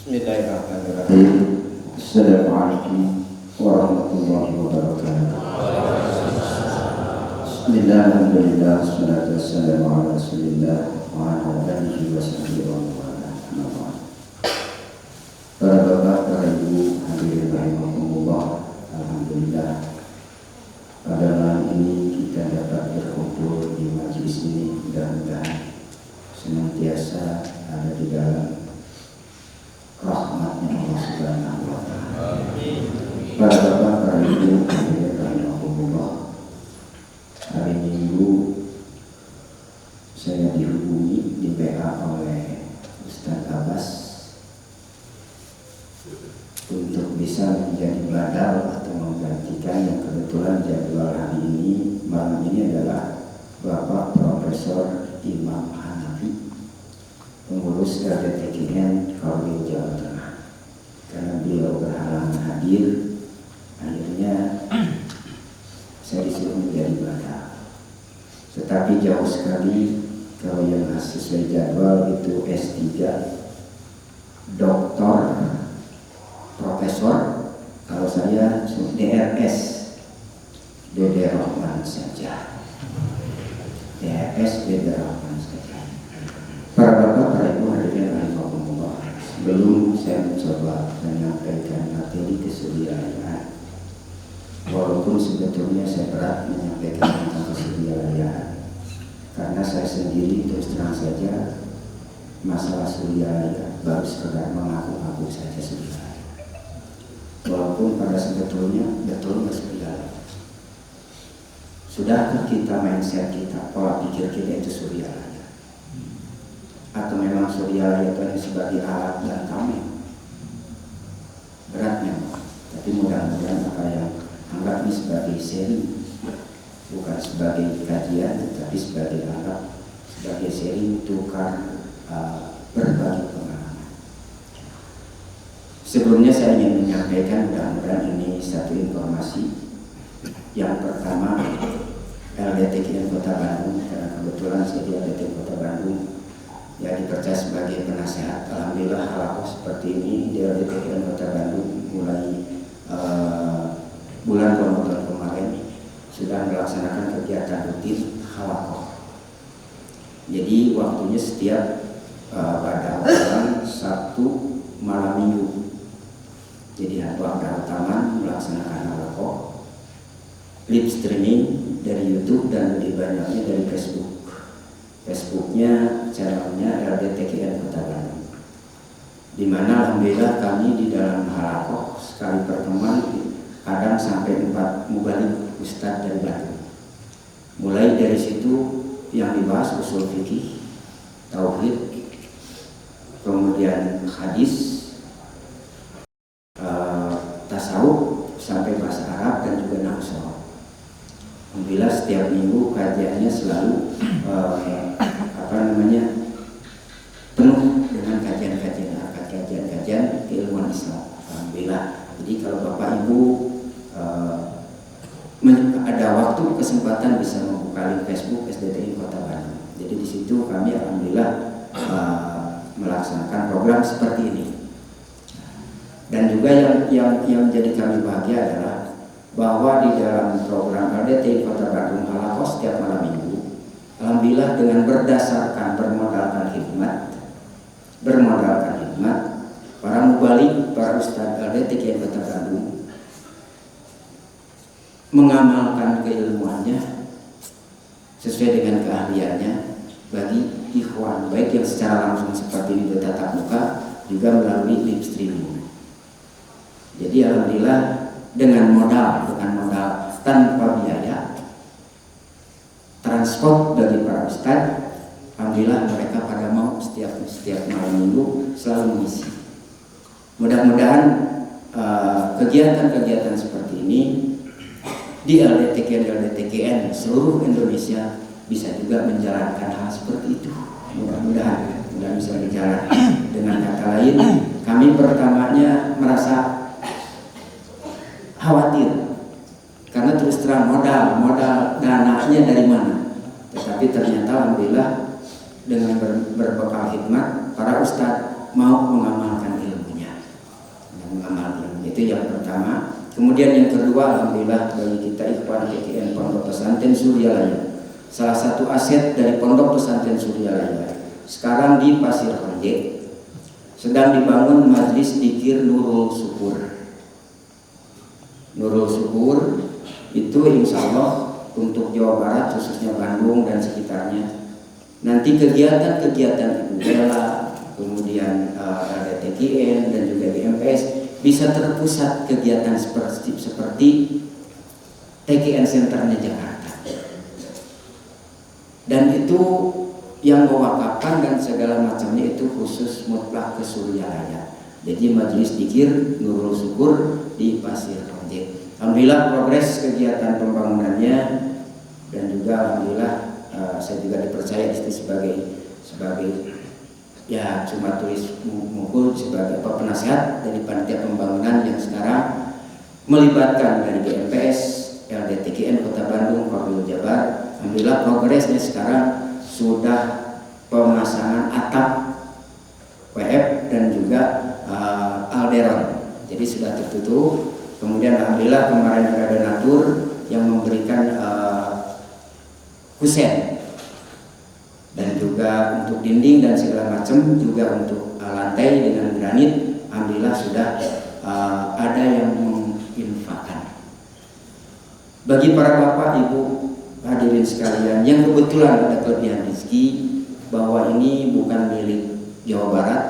Bismillahirrahmanirrahim. Assalamualaikum warahmatullahi wabarakatuh. Bismillahirrahmanirrahim. Wassalatu wassalamu ala Rasulillah wa ala alihi wa sahbihi wa man wala. Para bapak, para ibu, hadirin rahimakumullah. Alhamdulillah, pada malam ini kita dapat berkumpul di majelis ini. Mudah-mudahan senantiasa ada di dalam rahmatnya Allah Subhanahu wa Ta'ala. Para bapak, para ibu, hadirin rahimakumullah. Hari Minggu saya dihubungi di WA oleh Ustaz Abbas untuk bisa menjadi badal atau menggantikan yang kebetulan jadwal hari ini malam ini adalah Bapak Profesor Imam Hanafi, pengurus LDTKN Kabupaten Jawa Tengah. Karena beliau berhalangan hadir, akhirnya saya disuruh menjadi badal. Tetapi jauh sekali kalau yang sesuai jadwal itu S3, doktor, profesor. Kalau saya DRS, Dede Rahman saja. DRS Dede Rahman saja. Para bapak, para ibu, hadirin rahimakumullah. Sebelum saya mencoba menyampaikan materi kesudiarayaan, walaupun sebetulnya saya berat menyampaikan tentang kesudiarayaan, karena saya sendiri terus terang saja masalah sudiaraya baru sekedar mengaku-ngaku saja sudiaraya. Walaupun pada sebetulnya betul nggak sudiaraya. Sudahkah kita mindset kita, pola pikir kita itu sudiaraya? Atau memang sudiaraya itu hanya sebagai alat dan tameng? Berat memang, tapi mudah-mudahan apa yang anggap ini sebagai seri, bukan sebagai kajian, tapi sebagai alat, sebagai seri tukar berbagi pengalaman. Sebelumnya saya ingin menyampaikan, mudah-mudahan ini satu informasi. Yang pertama, LDTKN Kota Bandung, karena kebetulan saya di LDTKN Kota Bandung ya dipercaya sebagai penasehat. Alhamdulillah hal seperti ini di LDTKN Kota Bandung mulai bulan Ramadan kemarin sudah melaksanakan kegiatan rutin halakoh. Jadi waktunya setiap pada bulan Sabtu malam Minggu. Jadi pada Taman melaksanakan halakoh, live streaming dari YouTube dan lebih banyaknya dari Facebook. Facebooknya channelnya LDTKN Kota Bandung, di mana alhamdulillah kami di dalam halakoh sekali pertemuan kadang sampai 4 mubalik ustadz dari Bandung. Mulai dari situ yang dibahas usul fikih, tauhid, kemudian hadis, tasawuf sampai bahasa Arab dan juga nahwu. Alhamdulillah setiap minggu kajiannya selalu penuh dengan kajian keilmuan Islam. Alhamdulillah. Jadi kalau Bapak Ibu ada waktu kesempatan bisa membuka link Facebook SDTI Kota Bandung. Jadi di situ kami alhamdulillah melaksanakan program seperti ini. Dan juga yang jadi kami bahagia adalah bahwa di dalam program LDTI Kota Bandung halakoh setiap malam minggu, alhamdulillah dengan berdasarkan bermodalkan hikmat, para mubalik, para ustadz LDTI Kota Bandung mengamalkan keilmuannya sesuai dengan keahliannya bagi ikhwan, baik yang secara langsung seperti ini bertatap muka, juga melalui live streaming. Jadi alhamdulillah dengan modal tanpa biaya transport dari para ustadz, alhamdulillah mereka pada mau setiap malam minggu selalu mengisi. Mudah-mudahan kegiatan-kegiatan seperti ini di LDTKN seluruh Indonesia bisa juga menjalankan hal seperti itu. Mudah-mudahan bisa berjalan. Dengan kata lain, kami pertamanya merasa khawatir karena terus terang modal dananya dari mana. Tetapi ternyata alhamdulillah dengan berbekal hikmat para ustadz mau mengamalkan ilmunya. Itu yang pertama. Kemudian yang kedua, alhamdulillah bagi kita ikhwan TKN Pondok Pesantren Suryalaya, salah satu aset dari Pondok Pesantren Suryalaya sekarang di Pasir Honje sedang dibangun Majelis Dzikir Nurul Syukur. Nurul Syukur itu insya Allah untuk Jawa Barat, khususnya Bandung dan sekitarnya. Nanti kegiatan-kegiatan Ibu Bella, kemudian TKN dan juga GMPS bisa terpusat kegiatan seperti TKN Centernya Jakarta. Dan itu yang mewakafkan dan segala macamnya itu khusus mutlak ke Suryalaya. Jadi Majelis Dzikir Nurul Syukur di Pasir Honje. Alhamdulillah progres kegiatan pembangunannya, dan juga alhamdulillah saya juga dipercaya itu sebagai ya cuma tulis mungkul sebagai penasihat dari panitia pembangunan yang sekarang melibatkan dari GMPS, LDTKN Kota Bandung, Korwil Jabar. Alhamdulillah progresnya sekarang sudah pemasangan atap WF dan juga alderon, jadi sudah tertutup. Kemudian alhamdulillah kemarin ada donatur yang memberikan kusen dan juga untuk dinding dan segala macam, juga untuk lantai dengan granit. Alhamdulillah sudah ada yang menginfakkan. Bagi para bapak ibu hadirin sekalian yang kebetulan ada kelebihan rezeki, bahwa ini bukan milik Jawa Barat,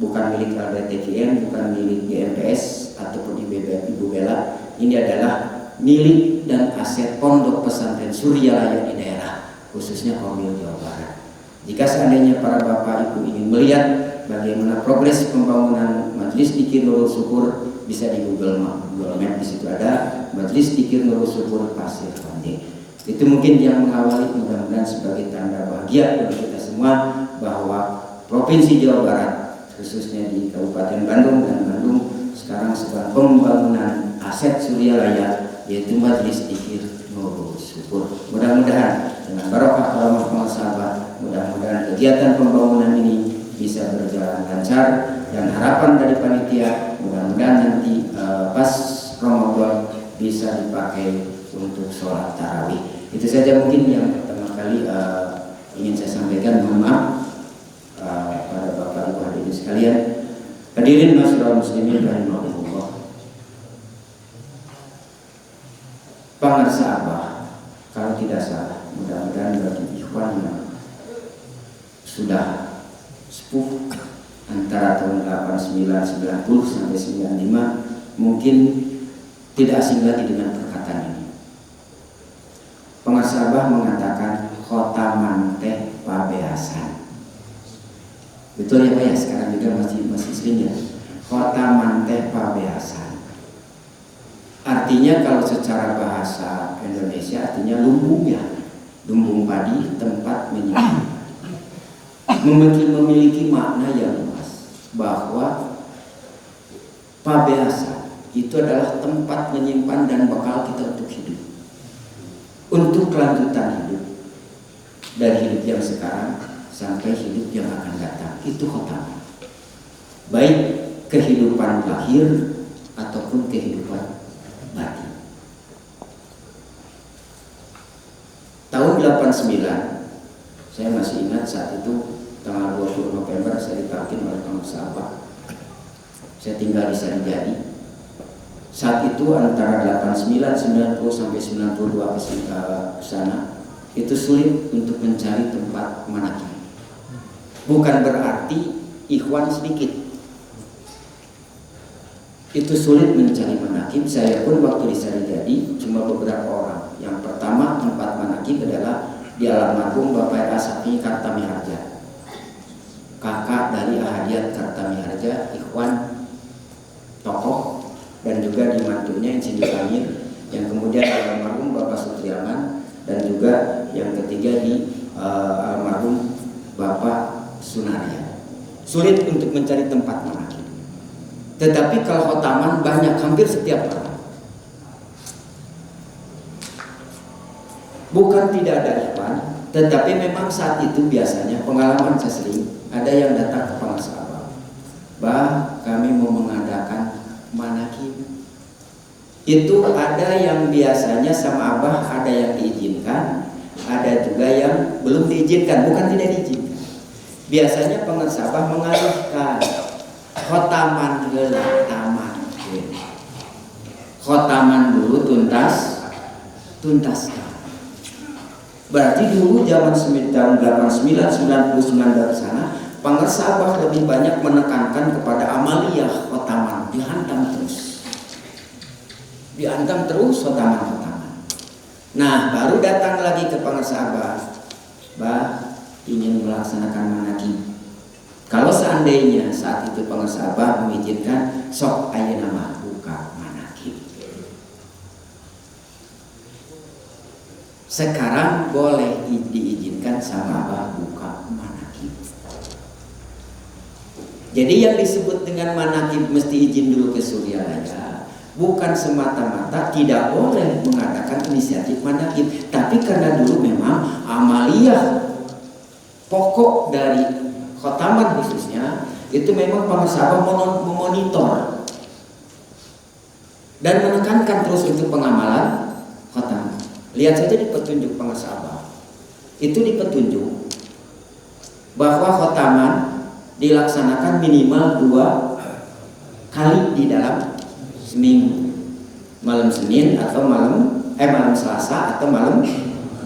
bukan milik LDTKN, bukan milik GMPS ataupun Ibu Bella. Ini adalah milik dan aset Pondok Pesantren Suryalaya di daerah, khususnya Korwil Jawa Barat. Jika seandainya para bapak ibu ingin melihat bagaimana progres pembangunan Majelis Dzikir Nurul Syukur, bisa di Google Map, di situ ada Majelis Dzikir Nurul Syukur Pasir Honje. Itu mungkin yang mengawali, mudah-mudahan sebagai tanda bahagia bagi kita semua bahwa Provinsi Jawa Barat, khususnya di Kabupaten Bandung dan Bandung, sekarang sedang pembangunan aset Suryalaya, yaitu Majelis Dzikir Nurul Syukur. Mudah-mudahan dengan barokah kalamah sahabat, mudah-mudahan kegiatan pembangunan ini bisa berjalan lancar, dan harapan dari panitia mudah-mudahan nanti pas Ramadan bisa dipakai untuk sholat tarawih. Itu saja mungkin yang pertama kali ingin saya sampaikan. Mohon maaf pada bapak ibu hadirin sekalian. Hadirin masyarakat muslimin rahimahullah. Pangarsa Abah, kalau tidak salah, mudah-mudahan bagi ikhwan yang sudah sepuh antara tahun 89, 90 sampai 95 mungkin tidak asing lagi dengan perkataan ini. Pangarsa Abah mengatakan khotaman teh pabeasan. Betul ya Pak ya, sekarang juga masih sering ya. Khotaman teh pabeasan. Artinya kalau secara bahasa Indonesia artinya lumbung ya, lumbung padi, tempat menyimpan. Memiliki makna yang luas bahwa pabeasan itu adalah tempat menyimpan dan bekal kita untuk hidup, untuk kelanjutan hidup, dari hidup yang sekarang sampai hidup yang akan datang. Itu khotamah, baik kehidupan lahir ataupun kehidupan batin. Tahun 89 saya masih ingat, saat itu tanggal 20 November saya ditalkin oleh Pangarsa Abah. Saya tinggal di Sarijadi. Saat itu antara 89, 90 sampai 92 ke sana itu sulit untuk mencari tempat manakib. Bukan berarti ikhwan sedikit. Itu sulit mencari manakib. Saya pun waktu di Sarijadi cuma beberapa orang. Yang pertama tempat manakib adalah di almarhum Bapak Asati Kartamiharja, kakak dari Ahadiyat Kartamiharja, ikhwan tokoh, dan juga di mantunya Insinyur Amir, yang kemudian almarhum Bapak Sutriaman, dan juga yang ketiga di almarhum Bapak Sunaria. Sulit untuk mencari tempat manakib. Tetapi kalau khotaman banyak, hampir setiap orang. Bukan tidak ada ikhwan, tetapi memang saat itu biasanya pengalaman saya sering ada yang datang ke Pangarsa Abah, Bah, kami mau mengadakan manakib. Itu ada yang biasanya sama Abah ada yang diizinkan, ada juga yang belum diizinkan, bukan tidak diizinkan. Biasanya pengersabah mengalihkan khotaman heula taman. Khotaman dulu tuntaskan. Berarti dulu zaman tahun 89 99 dari sana, pengersabah lebih banyak menekankan kepada amaliyah khotaman, dihantam terus khotaman. Nah, baru datang lagi ke pengersabah, bah ingin melaksanakan manakib. Kalau seandainya saat itu pengersabah mengizinkan, sok ayeuna mah buka manakib. Sekarang boleh diizinkan sama Abah buka manakib. Jadi yang disebut dengan manakib mesti izin dulu ke Suryalaya, bukan semata-mata tidak boleh mengadakan inisiatif manakib, tapi karena dulu memang amaliyah pokok dari khotaman khususnya itu memang pengersabah memonitor dan menekankan terus untuk pengamalan khotaman. Lihat saja di petunjuk pengersabah, itu di petunjuk bahwa khotaman dilaksanakan minimal 2 kali di dalam seminggu, malam Senin atau malam Selasa atau malam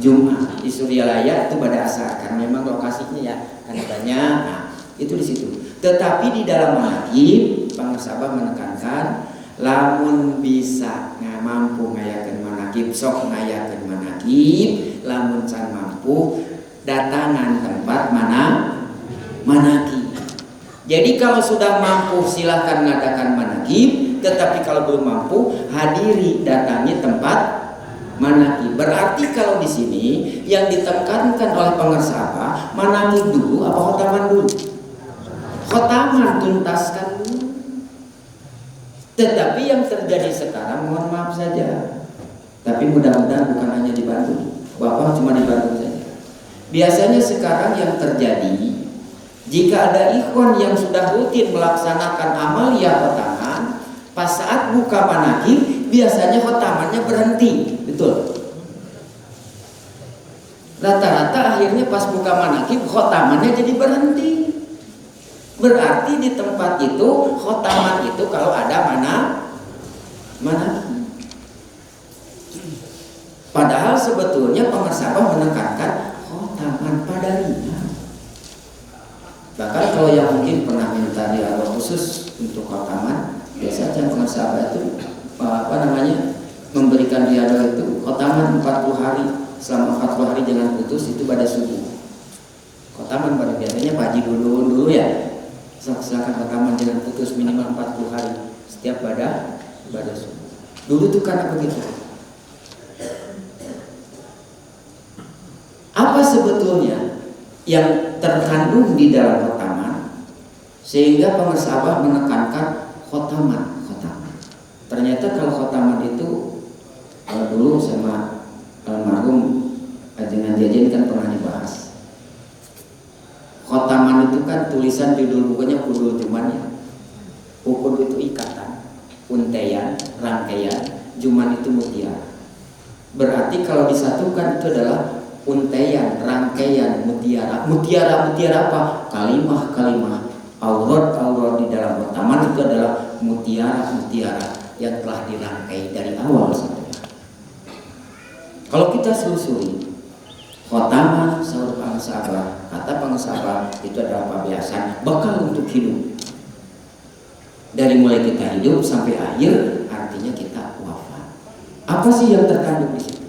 Jumat. Di Suryalaya itu pada asar, karena memang lokasinya ya kan banyak. Nah, itu di situ. Tetapi di dalam manakib pengersabah menekankan lamun bisa mampu ngayakeun manakib sok ngayakeun manakib, lamun can mampu datangan tempat manakib. Jadi kalau sudah mampu silahkan ngadakan manakib, tetapi kalau belum mampu hadiri datangi tempat manakib. Berarti kalau di sini yang ditekankan oleh pengersabah manakib dulu apa khotaman dulu? Khotaman tuntaskan dulu. Tetapi yang terjadi sekarang mohon maaf saja, tapi mudah-mudahan bukan hanya di Bandung, Bapak cuma di Bandung saja. Biasanya sekarang yang terjadi, jika ada ikhwan yang sudah rutin melaksanakan amaliyah khotaman, pas saat buka manakib biasanya khotamannya berhenti. Betul. Rata-rata akhirnya pas buka manakib khotamannya jadi berhenti. Berarti di tempat itu khotaman itu kalau ada manakib. Padahal sebetulnya pengersabah menekankan khotaman padanya. Bahkan kalau yang mungkin pernah minta riado khusus untuk khotaman, biasanya pengersabah itu memberikan riado itu khotaman 40 hari, selama 40 hari jangan putus, itu pada subuh. Khotaman pada biasanya Pak Haji dulu ya, silakan khotaman jangan putus minimal 40 hari setiap pada subuh. Dulu tuh karena begitu. Apa sebetulnya yang terkandung di dalam khotaman sehingga pengersabah menekankan khotaman. Ternyata kalau khotaman itu dulu sama almarhum Ajengan Jajan kan pernah dibahas. Khotaman itu kan tulisan judul bukunya Ukudul Juman ya. Ukud itu ikatan, untaian, rangkaian, Juman itu mutiara. Berarti kalau disatukan itu adalah untaian, rangkaian, mutiara. Mutiara apa? Kalimah. Aurat di dalam khotaman itu adalah mutiara yang telah dirangkai dari awal sampai akhir. Kalau kita selusuri khotaman sahur pengersabah, kata pengersabah itu adalah pembiasan bekal untuk hidup. Dari mulai kita hidup sampai akhir, artinya kita wafat. Apa sih yang terkandung di situ?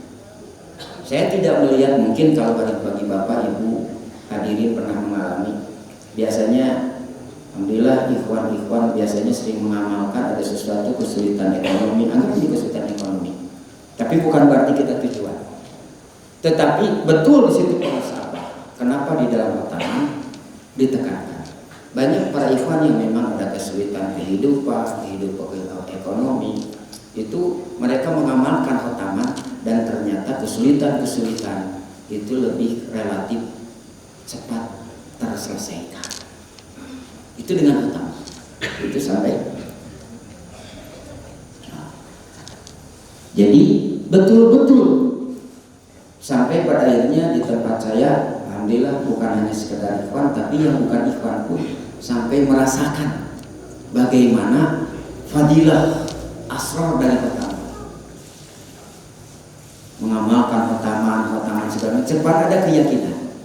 Saya tidak melihat, mungkin kalau bagi Bapak Ibu hadirin pernah mengalami, biasanya alhamdulillah ikhwan biasanya sering mengamalkan ada sesuatu kesulitan ekonomi, anggap ini kesulitan ekonomi. Tapi bukan berarti kita tujuan. Tetapi betul di situ pengersabah. Kenapa di dalam khotaman ditekankan? Banyak para ikhwan yang memang ada kesulitan kehidupan ekonomi, itu mereka mengamalkan khotaman dan ternyata kesulitan itu lebih relatif cepat terselesaikan. Itu dengan khotaman. Itu sampai Jadi betul-betul sampai pada akhirnya di tempat saya, alhamdulillah bukan hanya sekedar ikhwan, tapi yang bukan ikhwan pun sampai merasakan bagaimana fadilah asrar dari khotaman, mengamalkan khotaman segala cepat ada keyakinan.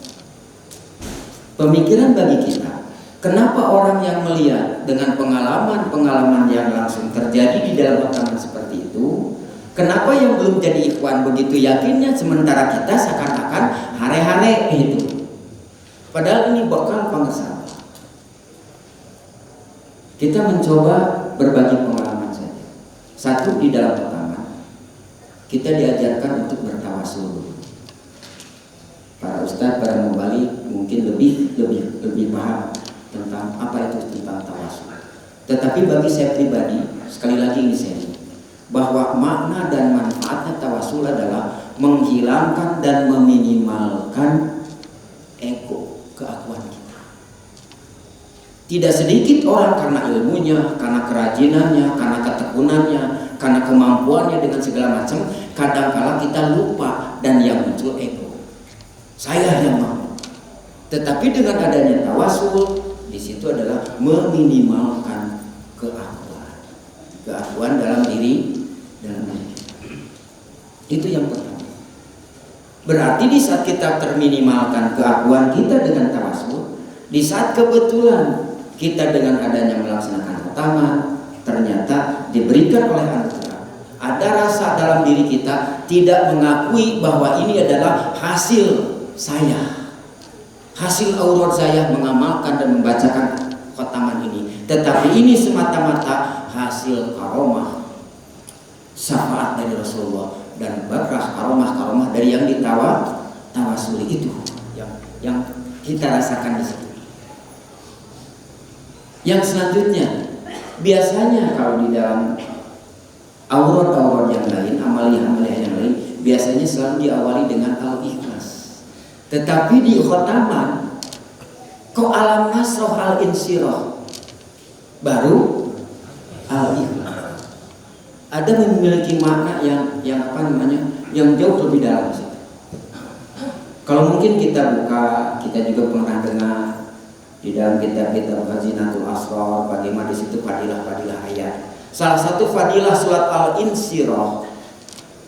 Pemikiran bagi kita, kenapa orang yang melihat dengan pengalaman yang langsung terjadi di dalam khotaman seperti itu, kenapa yang belum jadi ikhwan begitu yakinnya, sementara kita seakan-akan hare-hare itu. Padahal ini bakal pengesahan. Kita mencoba berbagi pengalaman saja. Satu, di dalam khotaman kita diajarkan untuk bertawasul. Para ustadz, para mubalik mungkin lebih paham tentang apa itu tentang tawasul. Tetapi bagi saya pribadi, sekali lagi ini saya, bahwa makna dan manfaatnya tawasul adalah menghilangkan dan meminimalkan ego, keakuan kita. Tidak sedikit orang karena ilmunya, karena kerajinannya, karena ketekunannya, karena kemampuannya dengan segala macam, kadang-kala kita lupa dan yang muncul ego. Saya yang mau. Tetapi dengan adanya tawasul, di situ adalah meminimalkan keakuan dalam diri. Itu yang pertama. Berarti di saat kita terminimalkan keakuan kita dengan tawasul, di saat kebetulan kita dengan adanya melaksanakan khotaman ternyata diberikan oleh anugerah, ada rasa dalam diri kita tidak mengakui bahwa ini adalah hasil saya, hasil aurat saya mengamalkan dan membacakan khotaman ini, tetapi ini semata-mata hasil karomah syafaat dari Rasulullah dan barakah karomah dari yang ditawasuli itu yang kita rasakan di situ. Yang selanjutnya, biasanya kalau di dalam aurat yang lain, amalia-amalia yang lain, biasanya selalu diawali dengan al-ikhlas. Tetapi di khotaman kok alam nasroh al-insyirah baru al-ikhlas. Ada memiliki makna yang yang jauh lebih dalam. Kalau mungkin kita buka, kita juga pernah dengar di dalam kitab-kitab Khazinatul Asrar, bagaimana di situ fadilah-fadilah ayat. Salah satu fadilah surat Al-Insyirah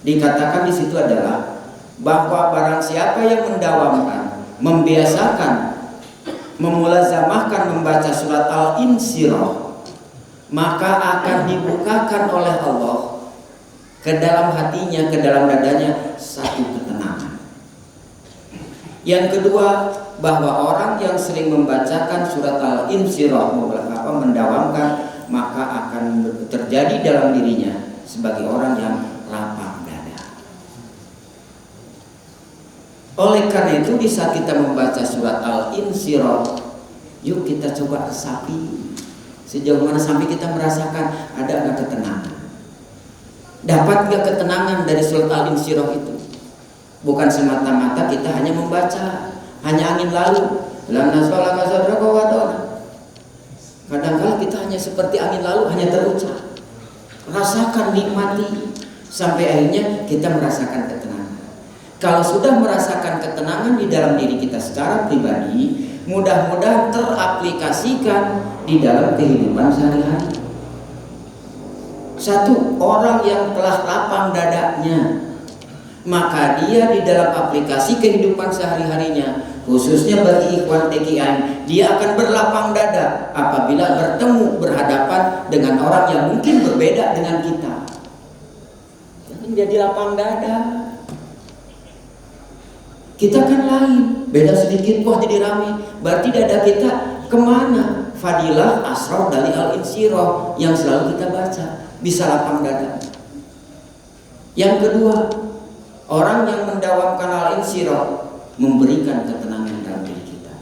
dikatakan di situ adalah bahwa barang siapa yang mendawamkan, membiasakan, memulazamahkan membaca surat Al-Insyirah, maka akan dibukakan oleh Allah ke dalam hatinya, ke dalam dadanya satu ketenangan. Yang kedua, bahwa orang yang sering membacakan surat Al-Insyirah, mendawamkan, maka akan terjadi dalam dirinya sebagai orang yang lapang dada. Oleh karena itu, di saat kita membaca surat Al-Insyirah, yuk kita coba resapi sejauh mana sampai kita merasakan ada nggak ketenangan. Dapat nggak ketenangan dari surat Al-Insyirah itu? Bukan semata-mata kita hanya membaca, hanya angin lalu. Kadang-kadang kita hanya seperti angin lalu, hanya terucap. Rasakan, nikmati, sampai akhirnya kita merasakan ketenangan. Kalau sudah merasakan ketenangan di dalam diri kita secara pribadi, mudah-mudahan teraplikasikan di dalam kehidupan sehari-hari. Satu, orang yang telah lapang dadanya, maka dia di dalam aplikasi kehidupan sehari-harinya, khususnya bagi ikhwan TKI, dia akan berlapang dada apabila bertemu, berhadapan dengan orang yang mungkin berbeda dengan kita. Jadi lapang dada. Kita kan lain, beda sedikit, wah jadi rame. Berarti dada kita kemana? Fadilah asrar dari Al-Insyirah yang selalu kita baca, bisa lapang dada. Yang kedua, orang yang mendawamkan Al-Insyirah memberikan ketenangan dalam diri kita.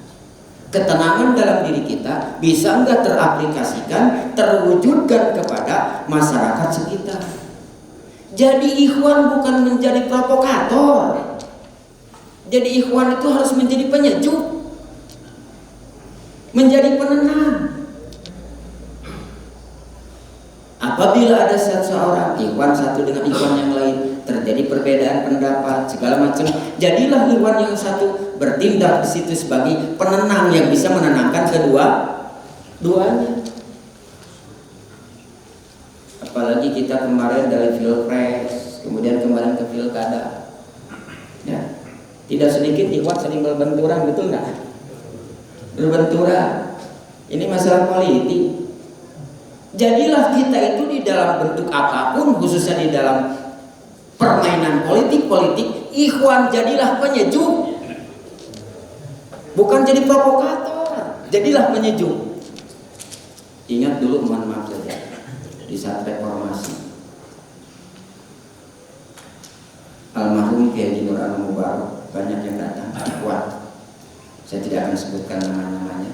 Ketenangan dalam diri kita bisa enggak teraplikasikan, terwujudkan kepada masyarakat sekitar. Jadi ikhwan bukan menjadi provokator. Jadi ikhwan itu harus menjadi penyejuk, menjadi penenang. Apabila ada seseorang ikhwan satu dengan ikhwan yang lain, terjadi perbedaan pendapat segala macam, jadilah ikhwan yang satu bertindak di situ sebagai penenang yang bisa menenangkan duanya. Apalagi kita kemarin dari pilpres, kemudian kemarin ke pilkada, ya, tidak sedikit ikhwan saling berbenturan, betul nggak? Berbenturan. Ini masalah politik. Jadilah kita itu di dalam bentuk apapun, khususnya di dalam permainan politik, ikhwan jadilah penyejuk, bukan jadi provokator. Jadilah penyejuk. Ingat dulu, mohon maaf saja, di saat reformasi, almarhum Kiai Nur Al-Mubarak banyak yang datang kuat. Saya tidak akan sebutkan namanya.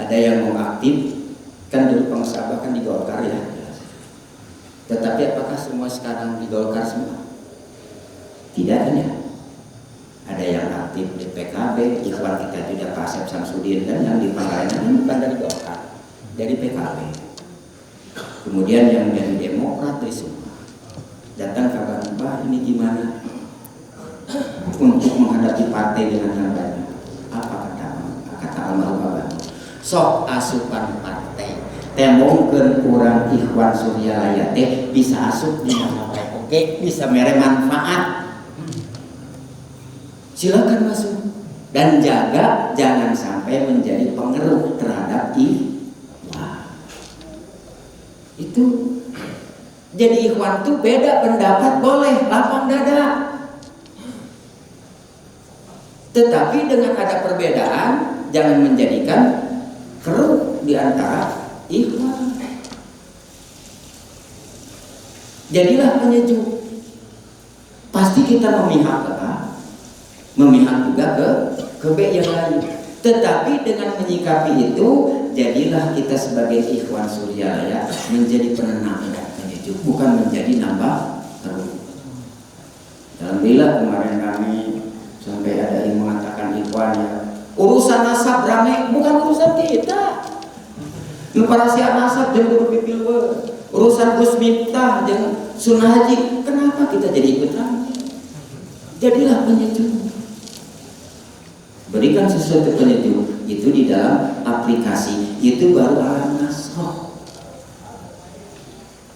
Ada yang mau aktif, kan dulu pengusaha kan di Golkar ya. Tetapi apakah semua sekarang di Golkar semua? Tidak ya. Ada yang aktif di PKB, ikhwan kita tidak Pak Asep Samsudin, dan yang di Pangalengan ini bukan dari Golkar, dari PKB. Kemudian yang dari Demokrat dari semua datang kabar, Pak ini gimana untuk menghadapi partai dengan yang banyak? Apa kata almarhum Abah? Sok asupan partai temongkeun kurang ikhwan Suryalaya teh bisa asup di mana oke, bisa mere manfaat. Silakan masuk dan jaga jangan sampai menjadi pengeruh terhadap ikhwan. Itu jadi ikhwan tuh beda pendapat boleh, lapang dada. Tetapi dengan ada perbedaan jangan menjadikan keruh di antara ikhwan. Jadilah penyejuk. Pasti kita memihak ke A, memihak juga ke B yang lain. Tetapi dengan menyikapi itu, jadilah kita sebagai ikhwan Suryalaya menjadi penenang dan penyejuk, bukan menjadi nambah keruh. Alhamdulillah kemarin kami sampai ada yang mengatakan ikhwannya urusan nasab rame, bukan urusan kita. Parasian nasab jeung guru pipil urusan Gus Miftah jeung Sunnah Haji, kenapa kita jadi ikut rame? Jadilah penyejuk. Berikan sesuatu penyejuk itu di dalam aplikasi, itu baru alam nasroh.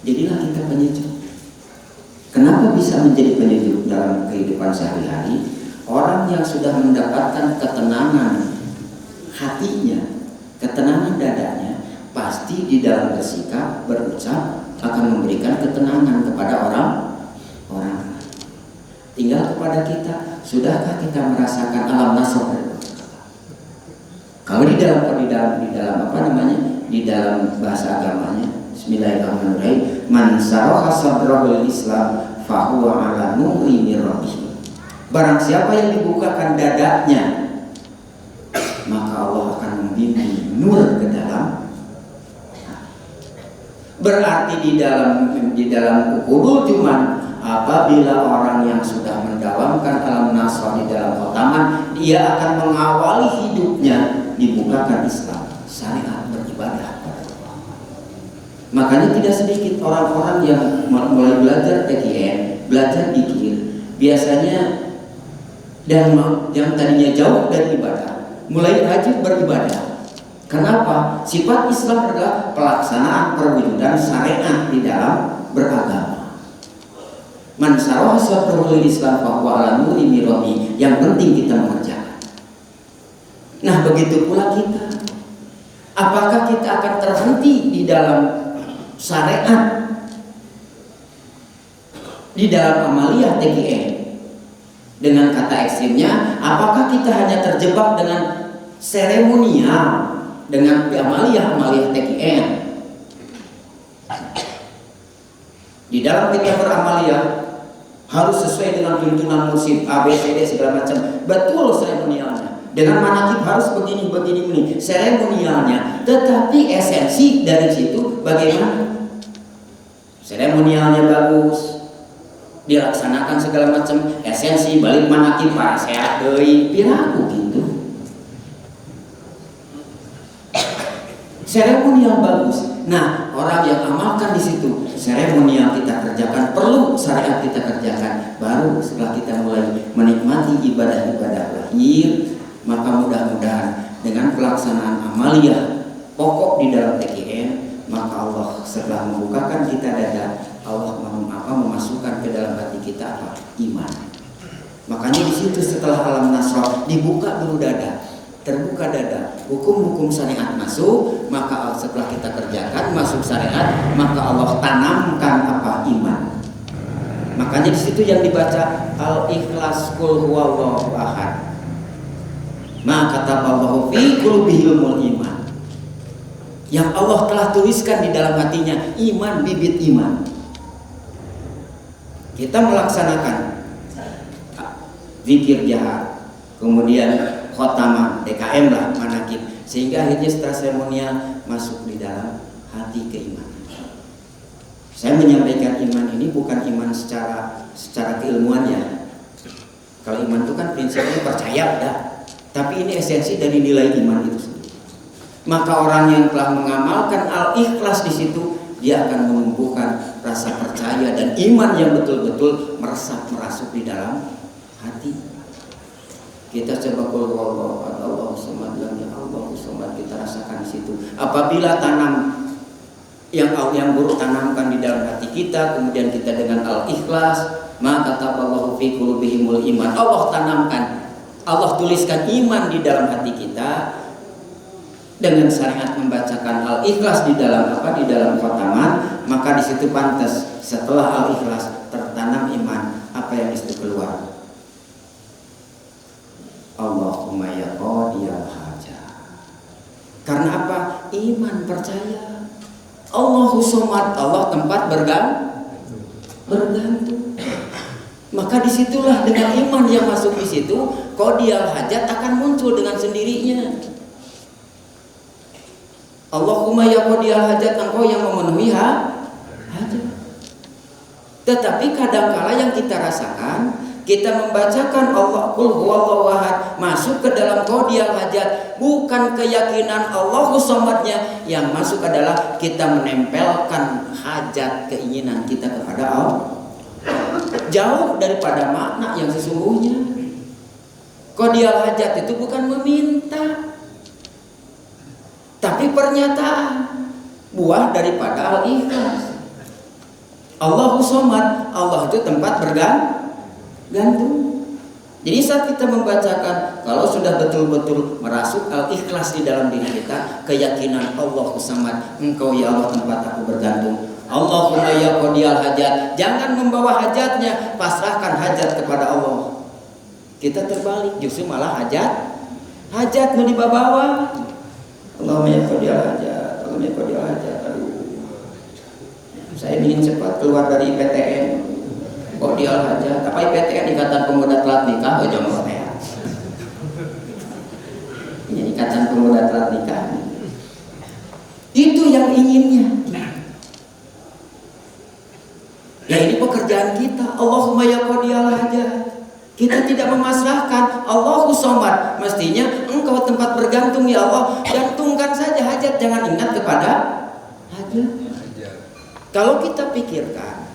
Jadilah kita penyejuk. Kenapa bisa menjadi penyejuk dalam kehidupan sehari-hari? Orang yang sudah mendapatkan ketenangan hatinya, ketenangan dadanya, pasti di dalam bersikap, berucap akan memberikan ketenangan kepada orang. Tinggal kepada kita, sudahkah kita merasakan alam nasroh? Kalau di dalam bahasa agamanya, Bismillahirrahmanirrahim, man saraha sadrahul Islam fahuwa ala nuri mir rabbih. Barang siapa yang dibukakan dadanya, maka Allah akan membimbing nur ke dalam. Berarti di dalam ukurul cuman apabila orang yang sudah mendawamkan alam nasroh di dalam khotaman, dia akan mengawali hidupnya dibukakan Islam, syariat, beribadah kepada Allah. Makanya tidak sedikit orang-orang yang mulai belajar TKN, belajar zikir, biasanya dan yang tadinya jauh dari ibadah mulai rajin beribadah. Kenapa? Sifat Islam adalah pelaksanaan perwujudan syariat di dalam beragama. Man saraha sadrahul Islam fahuwa ala nuri mir rabbih. Yang penting kita mengerjakan. Nah, begitu pula kita. Apakah kita akan terhenti di dalam syariat, di dalam amaliyah TKN? Dengan kata ekstrimnya, apakah kita hanya terjebak dengan seremonial, dengan amaliyah TKN? Di dalam kita beramaliyah harus sesuai dengan tuntunan mursyid ABCD segala macam, betul seremonialnya. Dengan manakib harus begini seremonialnya. Tetapi esensi dari situ bagaimana? Seremonialnya bagus, dilaksanakan segala macam, esensi balik manakib para sehat deui piraku gitu. seremonial bagus. Nah, orang yang amalkan di situ, seremonial kita kerjakan, perlu syariat kita kerjakan. Baru setelah kita mulai menikmati ibadah-ibadah lahir, maka mudah-mudahan dengan pelaksanaan amaliyah pokok di dalam TKN, maka Allah setelah membukakan kita dada, Allah memasukkan ke dalam hati kita apa? Iman. Makanya di situ setelah alam nasrah dibuka dulu dada. Terbuka dada, hukum-hukum syariat masuk, maka setelah kita kerjakan masuk syariat, maka Allah tanamkan apa? Iman. Makanya di situ yang dibaca Al-Ikhlas Qul huwallahu ahad. Maka kataballahu fi qulubihimul iman. Yang Allah telah tuliskan di dalam hatinya iman, bibit iman. Kita melaksanakan zikir jahat, kemudian khotamah, DKM lah, manakib, sehingga akhirnya setelah seremonial masuk di dalam hati keimanan. Saya menyampaikan iman ini bukan iman secara keilmuan ya. Kalau iman itu kan prinsipnya percaya udah, tapi ini esensi dari nilai iman itu sendiri. Maka orang yang telah mengamalkan al-ikhlas di situ, dia akan menumbuhkan rasa percaya dan iman yang betul-betul merasuk di dalam hati. Kita coba qul huwallahu ahad Allahu samad lam yalid walam yulad, kita rasakan di situ. Apabila tanam yang buruk tanamkan di dalam hati kita, kemudian kita dengan al-ikhlas, maka kataballahu fi qulubihimul iman. Allah tanamkan, Allah tuliskan iman di dalam hati kita dengan syariat membacakan al-ikhlas di dalam khotaman, maka di situ pantas setelah al-ikhlas tertanam iman. Apa yang di situ keluar? Allahumma ya qadiyal hajat. Karena apa? Iman, percaya. Allahu somad, Allah tempat bergantung. Maka disitulah dengan iman yang masuk di situ, qadiyal hajat akan muncul dengan sendirinya. Allahumma ya qadiyal hajat, engkau yang memenuhi hajat. Tetapi kadangkala yang kita rasakan, kita membacakan Allah qul huwallahu ahad masuk ke dalam qadiyal hajat, bukan keyakinan Allahu somadnya. Yang masuk adalah kita menempelkan hajat, keinginan kita kepada Allah, jauh daripada makna yang sesungguhnya. Qadiyal hajat itu bukan meminta, tapi pernyataan, buah daripada al-ikhlas. Allahu somad, Allah itu tempat bergantung. Jadi saat kita membacakan, kalau sudah betul-betul merasuk al-ikhlas di dalam diri kita, keyakinan Allahu samad, engkau ya Allah tempat aku bergantung. Allahumma ya qadiyal hajat, jangan membawa hajatnya, pasrahkan hajat kepada Allah. Kita terbalik, justru malah hajat mau dibawa. Allahumma ya qadiyal hajat, Allahumma ya qadiyal hajat. Aduh, saya ingin cepat keluar dari PTN. Qadiyal hajat, apa IPTN, Ikatan Pemuda Telat Nikah, jangan ya. Ini Ikatan Pemuda Telat Nikah. Itu yang inginnya. Ya ini pekerjaan kita. Allahumma ya qadiyal hajat. Kita tidak memasrahkan Allahu somad. Mestinya engkau tempat bergantung ya Allah, gantungkan saja hajat, jangan ingat kepada hajat. Kalau kita pikirkan,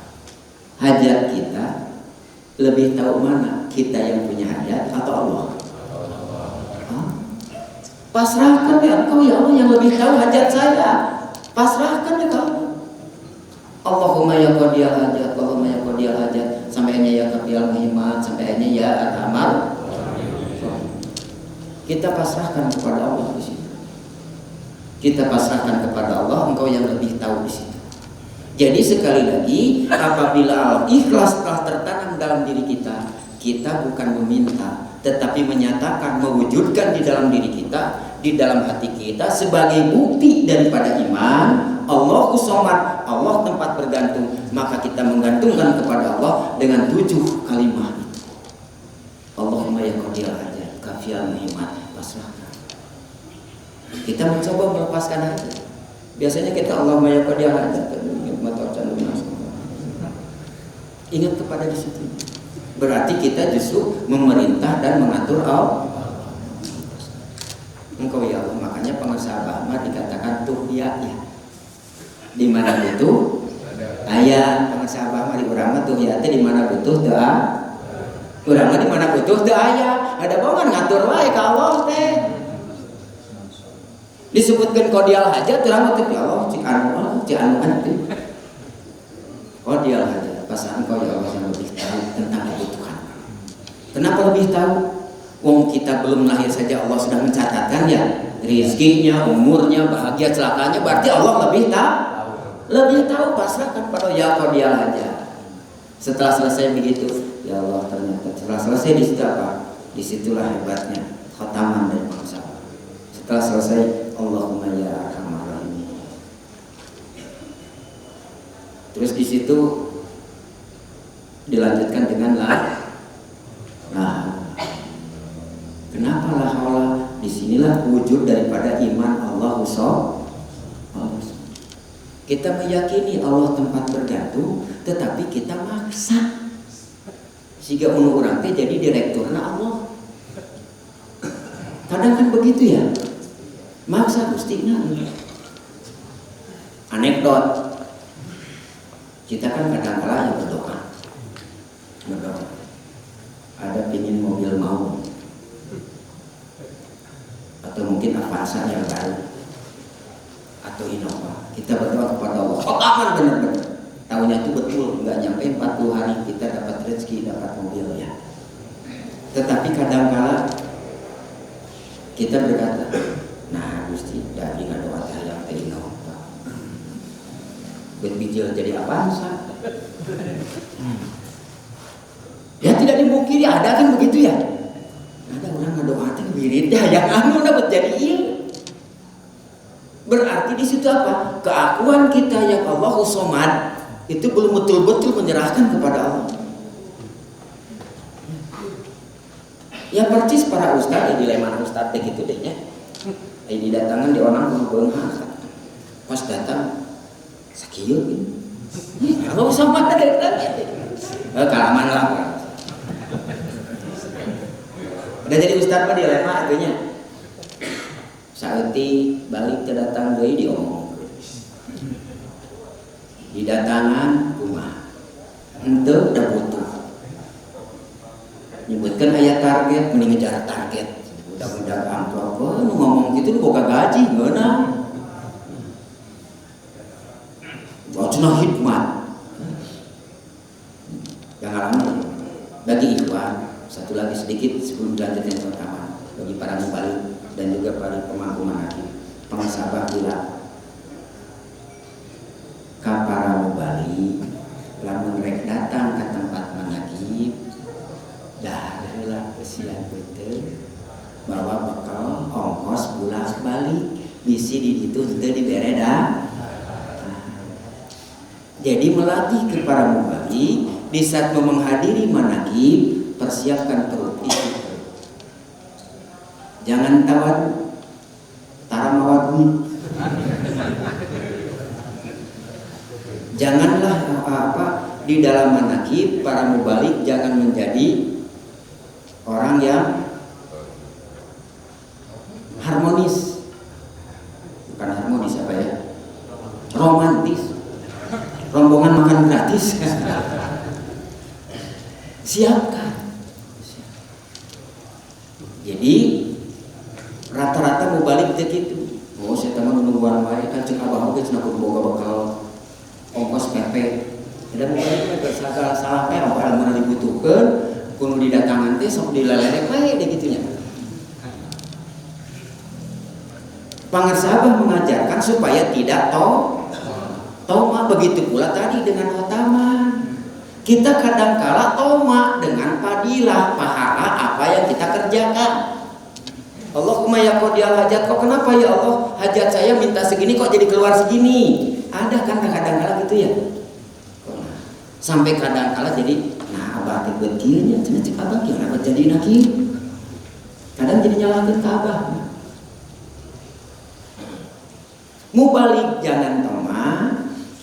hajat kita, lebih tahu mana kita yang punya hajat atau Allah? Pasrahkan ya engkau ya Allah yang lebih tahu hajat saya. Pasrahkan ya kamu. Allahumma ya qadiyal hajat, Allahumma ya qadiyal hajat, sampainya ya qadiyal muhimmat, sampainya ya arhamar. Kita pasrahkan kepada Allah di situ. Kita pasrahkan kepada Allah, engkau yang lebih tahu di situ. Jadi sekali lagi, apabila al-ikhlas telah tertanam dalam diri kita, kita bukan meminta, tetapi menyatakan, mewujudkan di dalam diri kita, di dalam hati kita sebagai bukti daripada iman. Allahu somad, Allah tempat bergantung, maka kita menggantungkan kepada Allah dengan 7 kalimat itu. Allahumma ya qadiyal hajat, kafiyal muhimmat, pasrahkan. Kita mencoba melepaskan hajat. Biasanya kita Allahumma ya qadiyal hajat, ingat kepada di situ. Berarti kita justru memerintah dan mengatur Allah. Engkau ya Allah. Makanya pengesabah mah dikatakan tuhya ya. Di mana butuh aya pengesabah mah di urang mah tuhya teh di mana butuh teu urang mah di mana butuh teu aya. Ada bohongan ngatur wae ka Allah teh. Disebutkan qadial hajat urang teh ya Allah cik anu teh. Qadial hajat pas engkau ya Allah yang lebih tahu tentang kebutuhan. Kenapa lebih tahu? Wong kita belum lahir saja Allah sudah mencatatkan ya rizkinya, umurnya, bahagia, celakanya. Berarti Allah lebih tahu. Pasrahkan pada ya qadial hajat. Setelah selesai begitu, ya Allah ternyata setelah selesai di situ apa? Disitulah hebatnya khataman dari bangsa. Setelah selesai Allahumma ya arhamar rahimin. Terus di situ dilanjutkan dengan kenapa la haula? Disinilah wujud daripada iman Allah kita meyakini Allah tempat bergantung, tetapi kita maksa. Sehingga urang teh jadi direkturna Allah. Kadang kan begitu ya. Maksa gustina. Anekdot. Kita kan kadang-kala yang berdoa. Ada pingin mobil mau. Atau mungkin Avanza yang baru. Atau Innova. Kita berdoa kepada Allah. Aman benar-benar. Tahunnya itu betul, nggak nyampe 40 hari kita dapat rezeki, dapat mobil ya. Tetapi kadang-kala kita berkata, nah Gusti, dari ngadoa teh yang teh Innova. Bijil jadi Avanza. Ya tidak dimungkiri, ada kan begitu ya. Ada orang ngadoa teh wirid ya yang anu dapat jadi ieu. Berarti di situ apa? Keakuan kita yang Allahu Somad itu belum betul-betul menyerahkan kepada Allah. Ya percis para ustaz di mana ustaz teh gitu deh nya. Didatangan di orang beunghang. Pas datang sakieu gitu. Allahu Somad teh kalaman lah. Udah jadi ustaz mah dilema artinya. Saeuti balik kedatang deui diomong. Didatangan kumaha? Henteu da butuh. Nyebutkeun aya target, mending ngejar target. Budak-budak amplop nu ngomong gitu boga gaji ngeunah. Wajna hikmat. Yang alami bagi ikhwan, satu lagi sedikit sebelum lanjut yang pertama bagi para mubalik dan juga para pemangku manaqib, pengasabah bila ka para mubalik lamun rek datang ke tempat manaqib dah heula kesian beuteung bawa bekal ongkos bolak-balik bisi di ditu teu dibere dah. Jadi melatih ke para mubalik di saat menghadiri manaqib persiapkan perut isi. Jangan tawadu, taramawadu. Janganlah di dalam manaqib para mubalik jangan menjadi orang yang harmonis. Bukan harmonis apa ya? Romantis. Rombongan makan gratis. Siapkan. Jadi rata-rata mau balik ke gitu. Oh, saya teman nungguan wae kan cek abah oge cenah boga bakal ongkos PP. Da mungkin segala salah apa yang mana dibutuhkeun kudu didatangan teh sok dilalelek wae deh gitunya. Pangasabah mengajarkan supaya tidak toma, begitu pula tadi dengan khotaman. Kita kadang-kala toma dengan fadilah pahala apa yang kita kerjakan. Allahumma ya qadiyal hajat, kok kenapa ya Allah hajat saya minta segini kok jadi keluar segini? Ada kan kadang-kala gitu ya. Sampai kadang-kala jadi nah abah teh beutieunya cenah cek abah kieu kenapa jadi kieu. Kadang jadi nyalakeun ka abah. Mubalik jangan toma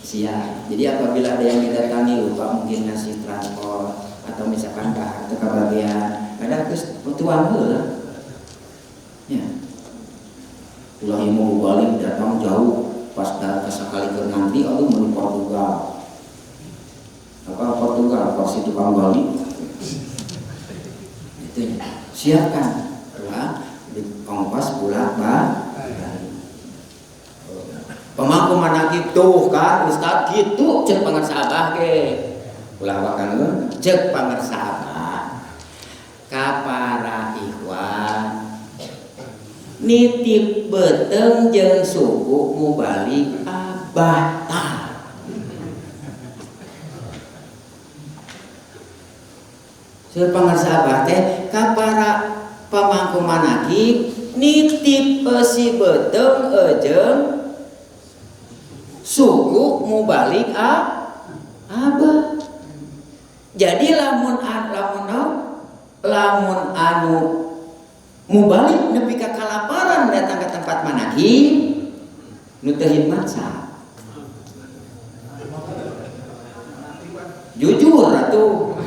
siap. Jadi apabila ada yang didatangi lupa mungkin ngasih transport atau misalkan atau kebagian ada geus tuang heula. Ya. ulah yang mau balik datang jauh pas sekali ke nanti aku mau di Portugal. Apa Portugal pasti tukang balik. Itu siapkan di ongkos pulang pemangku mana gitu kan Ustaz gitu cek pangersabah ke ulah wakan cek pangersabah kapara ikhwan nitip beteng jeung suku mu balik abah cek pangersabah teh kapara pemangku manaki nitip si beteng jeung suku mau balik abah. Jadi lamun anu mau balik nepi ka kalaparan datang ke tempat manaki nu teu hikmat sah. Jujur atuh.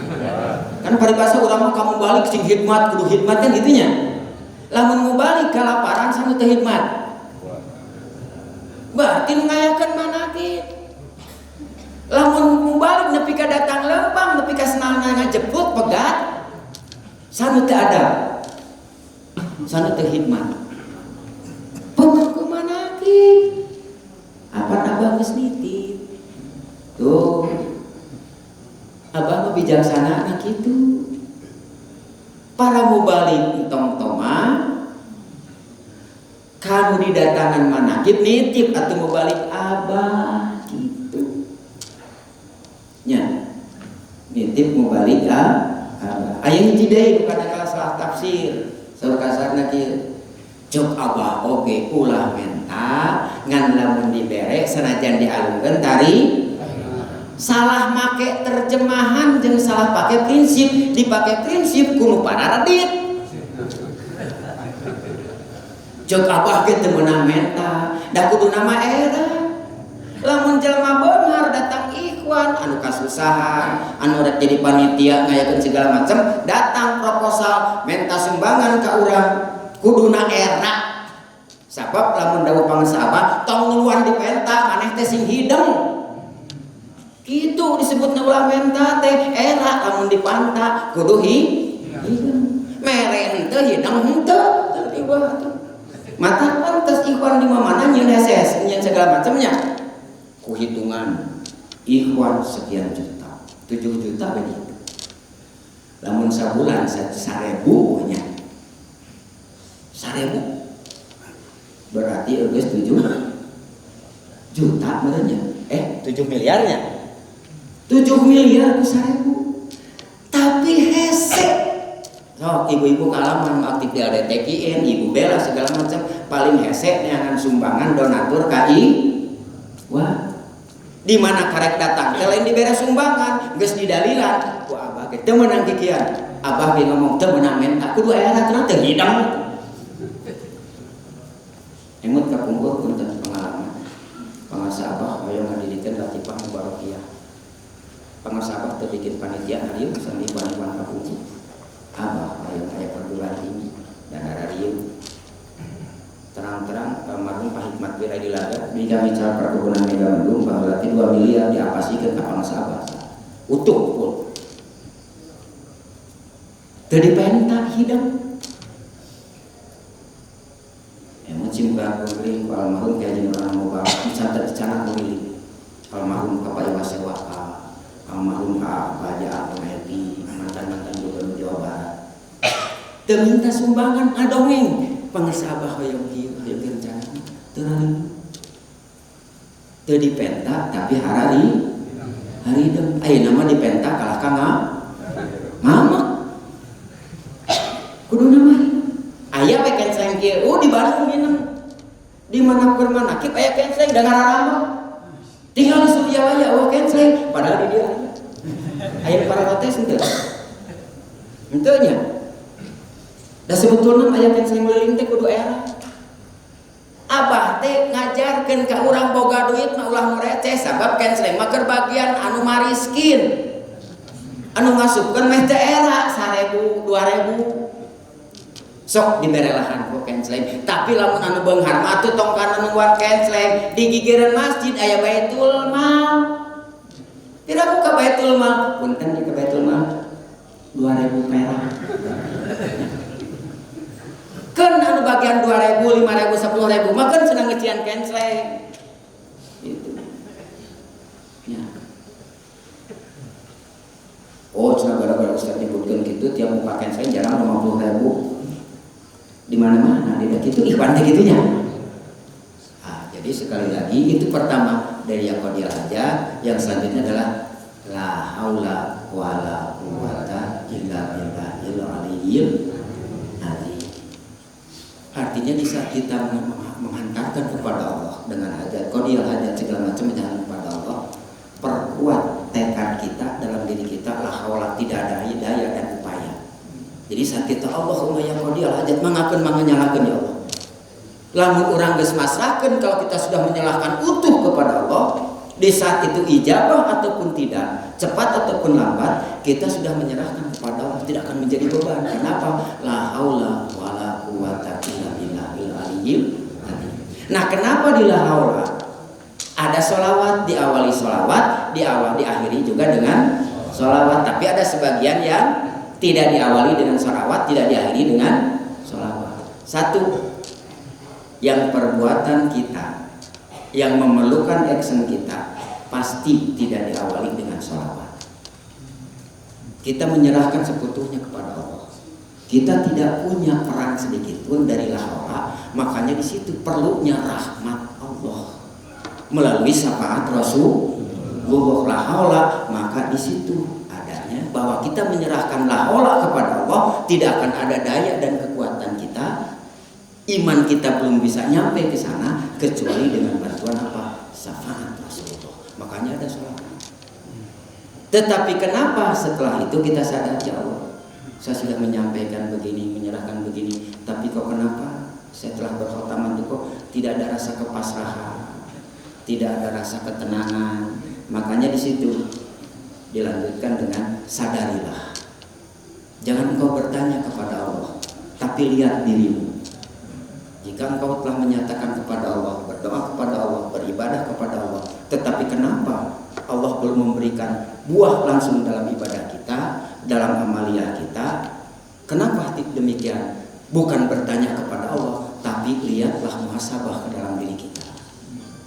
Kan paribasa urang mah kamu balik sing hikmat kudu hikmat kan gitunya. Lamun mau balik kalaparan sanu teu hikmat. Berarti mengayakan manakib. Lamun mubalik nepi ka datang lempang, nepi ka senalna ngajeput pegat, sanu teu ada. Sanu teu hikmat. Pemangku manakib. Apa abah geus nitip. Tuh. Abah mah bijaksana na kitu. Para mubalik entong-tongan kamu di datangan manakib nitip atau mau balik abah gitu nya nitip mau balik abah aya hiji deui bukan akal salah tafsir saur kasarna kieu cok abah oge ulah menta ngan lamun dibere sanajan dialungkeun tari salah make terjemahan jeung salah pake prinsip dipake prinsip kudu pararadit jok abah ge teu meunang menta da kudu nama era lamun jelema beunghar datang ikhwan anu kasusahan anu rek jadi panitia ngayakeun segala macam datang proposal menta sumbangan ka urang kuduna era sabab lamun dawuh pangersabah tong nuluan dipenta maneh teh sing hideng kitu disebutna ulah menta teh era lamun dipanta kudu hideng mere henteu hideng henteu teu diubah tuh mata pantas ikhwan di mana nyeun heses nyeun segala macamnya ku hitungan ikhwan sekian juta 7 juta begitu lamun sabulan 1.000 nya 1.000 berarti geus 7 juta merenya 7 miliarnya 7 miliar ku 1.000 tapi hese. Oh, ibu-ibu kalaman aktif di LDTKN, ibu bela segala macam paling hese nyangan sumbangan donatur KI. Wah, di mana karek datang? Selain diberi sumbangan, geus didalilan. Ku abah ge teu meunang kikian. Abah ge ngomong teu meunang menta kudu aya aturan teu hidang. Emut kapungkur punten pengalaman. Pangarsa abah hoyong ngadilikeun latifah mubarakiyah. Pangarsa abah teu bikin panitia harieu sandi ikhwan-ikhwan kapungkur. Abah ayo perguruan tinggi dan agrarium terang-terang almarhum Pak Hikmat Wiradilaga jika bicara perkebunan Megamendung bahwa 2 miliar diapasikeun ka Pangersabah utuh full teu dipenta hidang emosi muka kuring almarhum Kiai Haji Nur Mubarak dicatat dicana kuring almarhum Bapak Iwa Sewaka almarhum Pak Baja Penghedi mantan-mantan gubernur Jawa Barat teu minta sumbangan ngadongeng pangersabah hoyong kieu hoyong rencana teu dipenta tapi hari deum ayeuna mah dipenta kalah ka ngama kudu nama aya we kenseng kieu di Bandung di mana permanakib aya kenseng da ngararama tinggal di Suryawaya kenseng padahal di dia aya para rotes henteu nya da sebetulna aya kenseng leuling teh kudu era abah teh ngajarkeun ka urang boga duit mah ulah nu receh sabab kenseng mah keur bagian anu mariskin anu ngasupkeun meh teh era 1.000 2.000 sok diberelahan ku kenceleng. Tapi lamun anu beunghar mah atuh tong kana nuan kenceleng di gigireun masjid aya Baitul Mal. Tidak ku ka Baitul Mal, punten di ka Baitul Mal 2000 perak. Kan anu bagian 2000, 5000, 10.000 mah kan senang ngecian kenceleng. Gitu. Ya. Oh, cenah gara-gara Ustaz nyebutkeun kitu tiap buka kenceleng jarang 50.000. Di mana-mana dia gitu ikhwan teh gitunya. Nah, jadi sekali lagi itu pertama dari yang qadil aja, yang selanjutnya adalah la haula wala quwata illa billahil aliyyil azim. Artinya di saat kita menghantarkan kepada Allah dengan hajat qadil hajat segala macam jangan kepada Allah, perkuat tekad kita dalam diri kita, la haula, tidak ada daya dan upaya. Jadi saat kita Allahumma ya qadil hajat mangakeun manganyalakeun ya Allah. Lamun urang geus masrahkeun, kalau kita sudah menyalahkan utuh kepada Allah, di saat itu ijabah ataupun tidak, cepat ataupun lambat, kita sudah menyerahkan kepada Allah, tidak akan menjadi beban. Kenapa? La haula wala quwata illa billahil aliyyil azim. Nah, kenapa di la haula ada sholawat, diawali sholawat, diakhiri juga dengan sholawat, tapi ada sebagian yang tidak diawali dengan sholawat, tidak diakhiri dengan sholawat. Satu, yang perbuatan kita, yang memerlukan action kita, pasti tidak diawali dengan sholawat. Kita menyerahkan sekutunya kepada Allah. Kita tidak punya peran sedikit pun dari la haula, makanya di situ perlunya rahmat Allah melalui syafaat Rasulullah la haula, maka di situ bahwa kita menyerahkan la haula kepada Allah, tidak akan ada daya dan kekuatan kita, iman kita belum bisa nyampe ke sana kecuali dengan bantuan apa? Syafaat Rasulullah. Makanya ada sholat. Tetapi kenapa setelah itu kita sadar, ya Allah, saya sudah menyampaikan begini, menyerahkan begini, tapi kok kenapa setelah berkhotaman itu kok tidak ada rasa kepasrahan, tidak ada rasa ketenangan. Makanya di situ dilanjutkan dengan sadarilah. Jangan engkau bertanya kepada Allah, tapi lihat dirimu. Jika engkau telah menyatakan kepada Allah, berdoa kepada Allah, beribadah kepada Allah, tetapi kenapa Allah belum memberikan buah langsung dalam ibadah kita, dalam amaliyah kita? Kenapa demikian? Bukan bertanya kepada Allah, tapi lihatlah muhasabah ke dalam diri kita.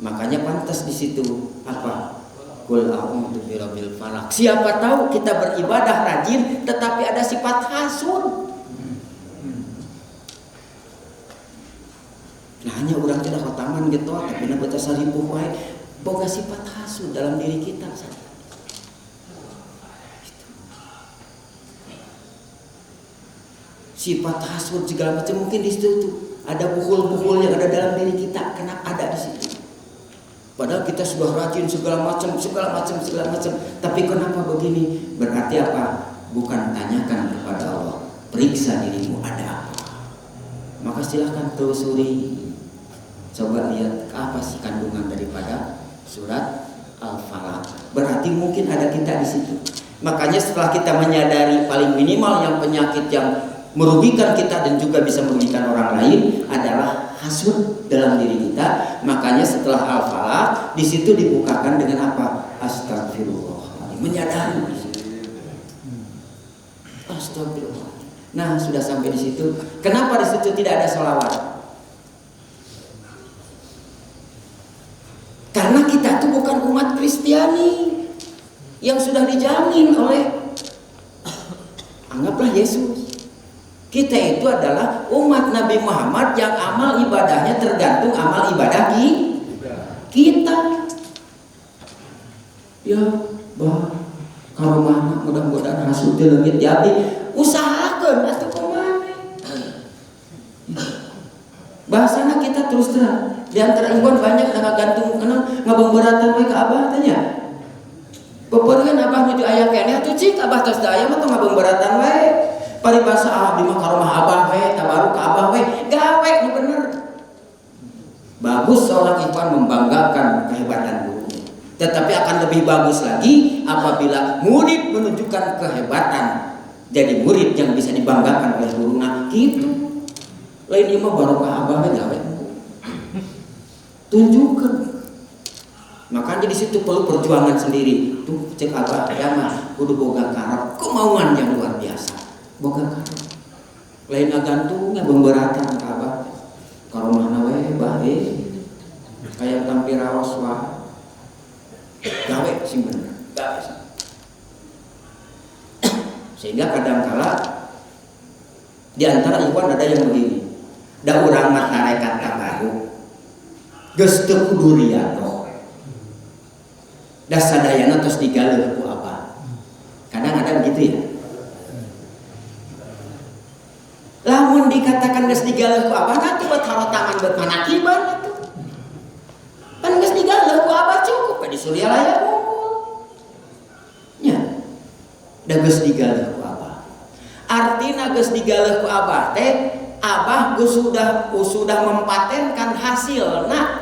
Makanya pantas di situ apa? Qul a'udzu birabbil falaq. Siapa tahu kita beribadah rajin tetapi ada sifat hasud. Nah, hanya urang tidak khotaman gitu tapi na baca saripuh wae boga sifat hasud dalam diri kita. Sifat hasud segala macam mungkin di situ tuh. Ada buhul-buhul yang ada dalam diri kita, kenapa ada di situ? Padahal kita sudah rajin segala macam, tapi kenapa begini? Berarti apa? Bukan tanyakan kepada Allah, periksa dirimu ada apa. Maka silahkan telusuri, coba lihat apa sih kandungan daripada surat Al-Falaq. Berarti mungkin ada kita di situ. Makanya setelah kita menyadari paling minimal yang penyakit yang merugikan kita dan juga bisa merugikan orang lain adalah hasud dalam diri kita, makanya setelah Al-Falaq di situ dibukakan dengan apa? Astagfirullah. Menyadari di situ. Astagfirullah. Nah, sudah sampai di situ. Kenapa di situ tidak ada sholawat? Karena kita itu bukan umat Kristiani yang sudah dijamin oleh anggaplah Yesus. Kita itu adalah umat Nabi Muhammad yang amal ibadahnya tergantung amal ibadah kita. Ya, bah, kalau mana mudah-mudahan hasud teu leungit jadi usahakeun atuh kumaha. Bahasana kita terus terang di antara ikhwan banyak yang gantung kenal ngabengberatan we ka abah tanya. Pepeureuan abah nuju aya keneh atuh cik abah tos daya mah tong ngabengberatan we. Paribasa abdi mah ka rumah abah we, tabaru ka abah we, gawe nu bener. Bagus seorang ikhwan membanggakan kehebatan gurunya. Tetapi akan lebih bagus lagi apabila murid menunjukkan kehebatan. Jadi murid yang bisa dibanggakan oleh gurunya gitu. Lain ieu mah barokah abah gawe. Tunjukkan. Makanya di situ perlu perjuangan sendiri. Tuh cek abah ya mah kudu boga karep, kemauan yang luar biasa. Boga karep. Lain ngagantungnya bemberatan ka abah. Karomahna we bae. Kayak tampil raos wah. Gawe sing bener. Gawe. Sehingga kadangkala di antara ikhwan ada yang begini. Da urang mah tarekat baru. Geus teu kudu riyadhah. Da sadayana tos digaleuh ku apa. Kadang ada begitu ya. Lamun dikatakan geus digaleuh ku apa, nanti buat harotangan buat manakiban itu. Kan geus digaleuh ku apa cukup di Suryalaya unggul. Nya. Da geus digaleuh ku apa. Artina geus digaleuh ku abah teh, abah geus sudah mempatenkan hasilna.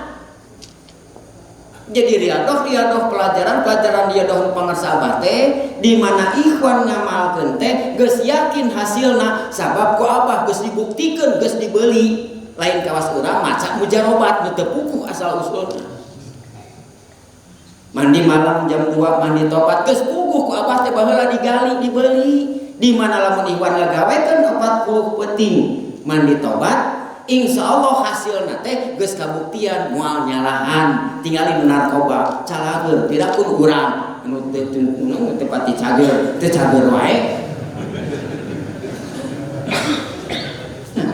Jadi riadoh pelajaran riadoh pangarsa abah teh di mana ikhwan ngamalkeun teh geus yakin hasilna sabab ku abah geus dibuktikeun geus dibeli. Lain kawas urang maca mujarobat nu teu puguh asal usulna. Mandi malam jam 2 mandi tobat geus puguh ku abah teh baheula digali dibeli. Di mana lamun ikhwan ngagawekeun 40 peuting mandi tobat, insya Allah hasilna teh geus kabuktian moal nyalahan tinggalin narkoba calageun tidak pun urang anu teu pati cager teu cager wae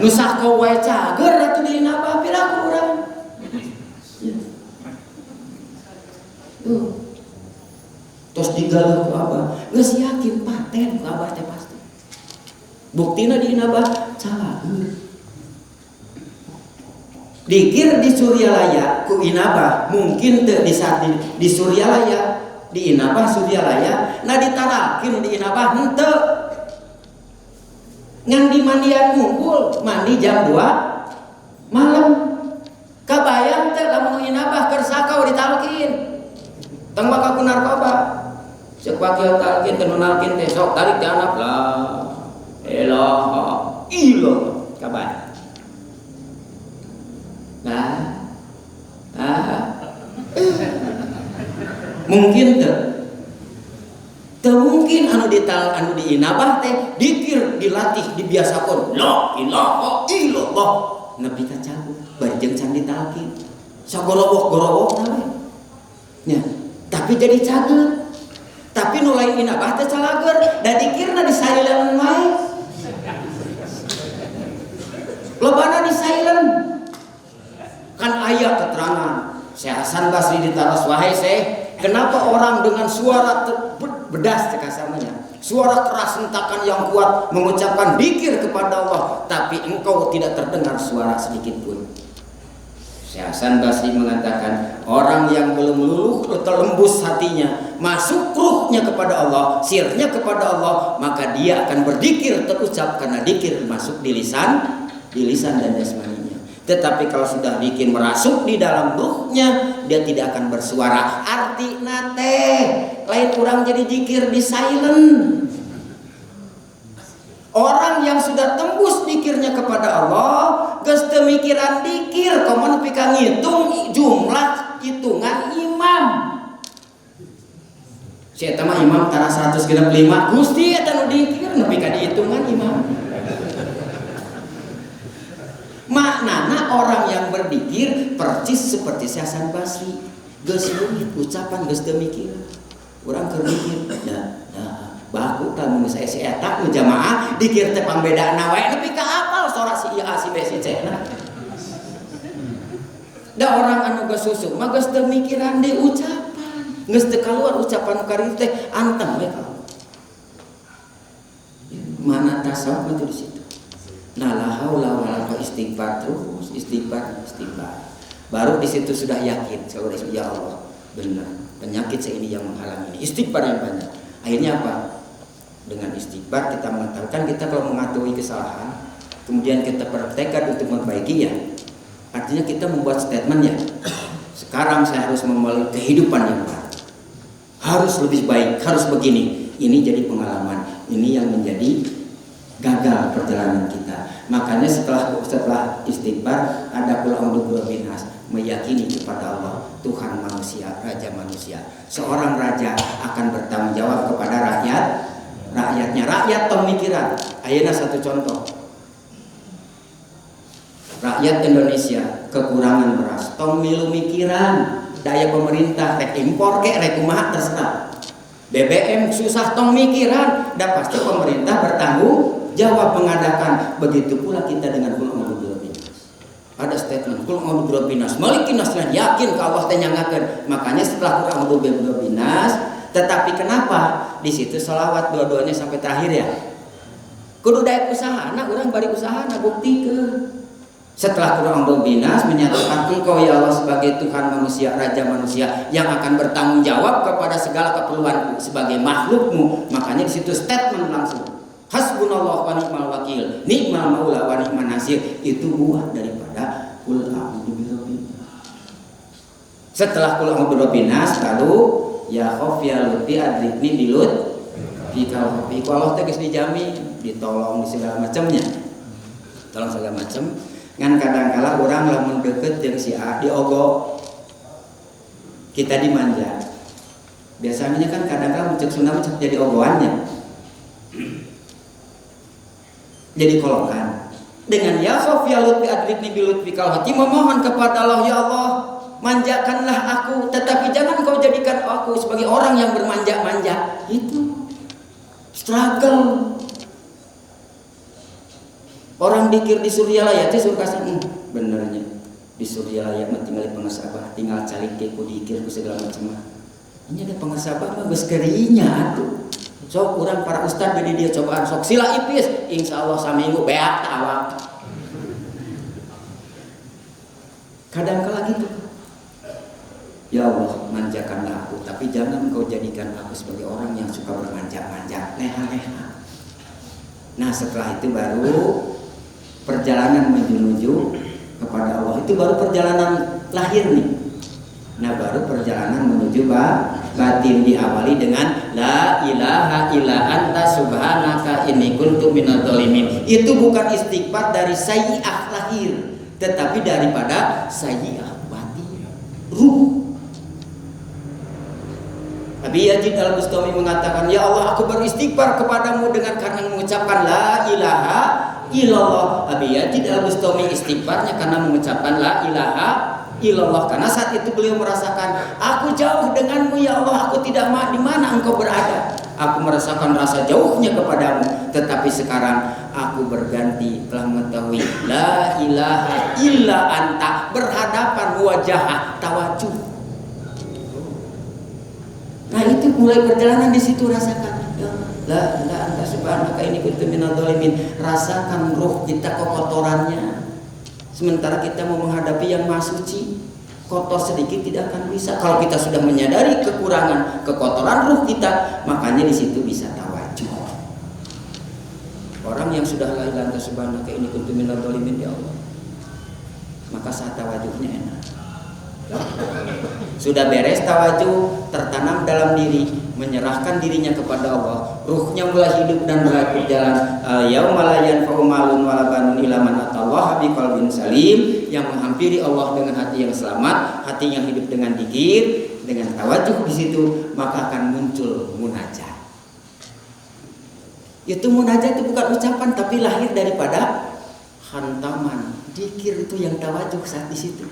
nu sako wae cager atuh di nabah piraku urang tos digaleuh ku abah geus yakin paten ku abah teh pasti buktina di nabah calageun. Dikir di Suryalaya ku inabah mungkin teu di Suryalaya di inabah Suryalaya nah ditarakin di inabah henteu ngan di mandian ngumpul mandi jam 2 malam kabayang teh lamun inabah keur sakau ditalkin tong bakal ku narkoba ceuk bakal talkin teu nalkin teh sok tarik teh anak lah ilaha illallah kabayang. Mungkin teu mungkin anu diinabah teh dikir dilatih dibiasakeun la ilaha illallah nepi ka cabut bareng can ditalkin sagorobok-gorobok we nya tapi jadi cager tapi nu lain inabah teh calager da dikirna di silent wae lobana di silent kan aya keterangan Syekh Hasan Basri ditaros wahai Syekh, kenapa orang dengan suara bedas kasarnya, suara keras hentakan yang kuat mengucapkan dzikir kepada Allah, tapi engkau tidak terdengar suara sedikit pun. Syekh Hasan Basri mengatakan, orang yang belum luluh terlembus hatinya, masuk ruhnya kepada Allah, sirnya kepada Allah, maka dia akan berzikir terucap karena dzikir masuk di lisan dan jasmaninya. Tetapi kalau sudah bikin merasuk di dalam ruhnya, dia tidak akan bersuara. Artina teh lain kurang jadi zikir di silent. Orang yang sudah tembus zikirnya kepada Allah, geus teu mikiran zikir, komo nepi ka ngitung jumlah hitungan imam. Si eta mah imam tara 165, Gusti eta nu zikir nepi ka dihitungan imam. Maknana orang yang berzikir percis seperti Syekh Hasan Basri, geus leungit ucapan geus teu mikir. Urang keur mikir, baku kan mun saya si eta nu jamaah dikir teh pambedana wae nepi ka apal sora si ieu si B si C na. Da orang anu geus susuk mah geus teu mikiran deui ucapan, geus teu kaluar ucapan kari teh anteng we ka. Mana tasawuf itu di situ. Nah la haula wala quwwata istighfar terus istighfar. Baru di situ sudah yakin saudara ya Allah benar penyakit saya ini yang menghalangi ini istighfar yang banyak. Akhirnya apa? Dengan istighfar kita mengatakan kita kalau mengakui kesalahan kemudian kita bertekad untuk memperbaikinya. Artinya kita membuat statement ya. Sekarang saya harus memulai kehidupan yang baru. Harus lebih baik, harus begini. Ini jadi pengalaman. Ini yang menjadi gagal perjalanan kita. Makanya setelah istighfar ada qul a'udzu birabbin nas, meyakini kepada Allah Tuhan manusia, raja manusia. Seorang raja akan bertanggung jawab kepada rakyatnya. Rakyat pemikiran. Ayeuna satu contoh. Rakyat Indonesia kekurangan beras, tong milu mikiran daya pemerintah rek impor kek rek kumaha terserah. BBM susah tong mikiran, dan pasti pemerintah bertanggung jawab mengadakan. Begitu pula kita dengan qul a'udzu birabbin nas. Ada statement qul a'udzu birabbin nas, malikin nas, yakin ka Allah teh nyangakeun. Makanya setelah qul a'udzu birabbin nas, tetapi kenapa di situ selawat dua-duanya sampai terakhir ya? Kudu daek usahana, urang bari usahana buktikeun. Setelah Qul a'udzu binas menyatakan Engkau ya Allah sebagai Tuhan manusia, Raja manusia yang akan bertanggung jawab kepada segala keperluanku sebagai makhlukmu. Makanya di situ statement langsung hasbunallah wa ni'mal wakil, ni'mal maula wa ni'man nasir. Itu buah daripada Qul a'udzu birabbin. Setelah Qul a'udzu birabbin-nas lalu ya khauf ya lutfi adrikni bilut fikal khafi. Allah teh geus dijamin, ditolong di segala macamnya. Tolong segala macam. Ngan kadang-kala orang lamun deket jeung si A diogok, kita dimanja. Biasanya kan kadang-kala cek sunam cek jadi ogoannya, jadi kolokan. Dengan ya khauf ya lutfi adrikni bi lutfikal hati, memohon kepada Allah, ya Allah manjakanlah aku, tetapi jangan kau jadikan aku sebagai orang yang bermanja-manja. Itu struggle. Orang dikir di Suryalaya teh suruh kasih benernya di Suryalaya mah tinggal di pengasabah, tinggal calik ke ku dikir ku segala macam. Ini ada pengasabah mah geus kerinya atuh. Sok urang para ustad bede dia cobaan sok sila ipis, insyaallah saminggu beak tawak. Kadang-kala gitu. Ya Allah, manjakanlah aku, tapi jangan engkau jadikan aku sebagai orang yang suka bermanja-manja, leha-leha. Nah, setelah itu baru perjalanan menuju kepada Allah, itu baru perjalanan lahir nih. Nah, baru perjalanan menuju batin diawali dengan la ilaha illa anta subhanaka inni kuntu minadz dzalimin. Itu bukan istighfar dari sayyi'ah lahir, tetapi daripada sayyi'ah batin, ruh. Abi Yazid Al-Bustami mengatakan, ya Allah aku beristighfar kepadamu dengan karena mengucapkan la ilaha illallah. Abi Yazid Al-Bustami istighfarnya karena mengucapkan la ilaha illallah, karena saat itu beliau merasakan aku jauh denganmu ya Allah, aku tidak di mana engkau berada, aku merasakan rasa jauhnya kepadamu. Tetapi sekarang aku berganti, telah mengetahui la ilaha illa anta, berhadapan wajah tawajuh. Nah itu mulai perjalanan di situ, rasakan ya la ilaha anta subhanaka inni kuntu minadz dzalimin. Rasakan ruh kita kekotorannya. Sementara kita mau menghadapi yang maha suci, kotor sedikit tidak akan bisa. Kalau kita sudah menyadari kekurangan kekotoran ruh kita, makanya di situ bisa tawajuh. Orang yang sudah la ilaha anta subhanaka inni kuntu minadz dzalimin ya Allah, maka saat tawajuhnya enak. Sudah beres tawajuh, tertanam dalam diri, menyerahkan dirinya kepada Allah, ruhnya mulai hidup dan mulai berjalan. Yauma la yanfa'u malun wala banun illa man atallaha biqalbin salim, yang menghampiri Allah dengan hati yang selamat, hati yang hidup dengan dzikir, dengan tawajuh di situ, maka akan muncul munajat. Itu munajat itu bukan ucapan, tapi lahir daripada hantaman. Dzikir itu yang tawajuh saat di situ.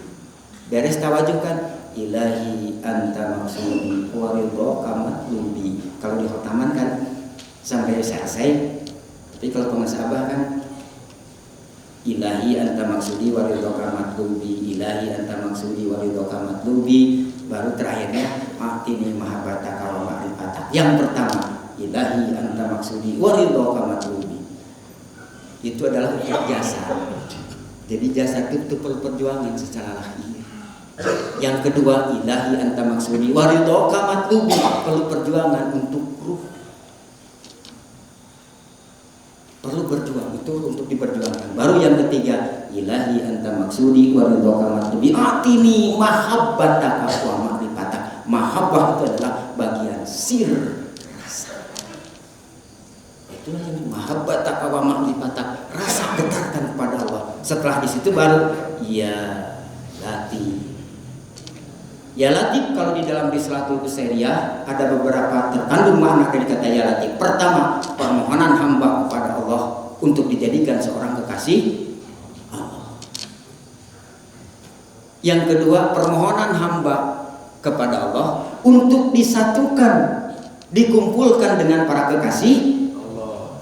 Beres tawajuh kan ilahi anta maksudi wa ridhoka matlubi. Kalau di khotaman kan sampai selesai. Tapi kalau pengasabah kan ilahi anta maksudi wa ridhoka matlubi, ilahi anta maksudi wa ridhoka matlubi. Baru terakhirnya atini mahabbataka wa ma'rifataka. Yang pertama ilahi anta maksudi wa ridhoka matlubi. Itu adalah untuk jasa. Jadi jasa itu perlu perjuangan secara lahir. Yang kedua ilahi anta maksudi wa ridhoka matlubi, perlu perjuangan untuk ruh, perlu berjuang itu untuk diperjuangkan. Baru yang ketiga ilahi anta maksudi wa ridhoka matlubi atini mahabbataka wa ma'rifataka. Mahabbah itu adalah bagian sir rasa. Itulah yang mahabbataka wa ma'rifataka, rasa getarkan kepada Allah. Setelah di situ baru ya Latif. Ya Latif kalau di dalam Rislatul Busiriyah ada beberapa terkandung makna dari kata ya Latif. Pertama, permohonan hamba kepada Allah untuk dijadikan seorang kekasih Allah. Yang kedua, permohonan hamba kepada Allah untuk disatukan, dikumpulkan dengan para kekasih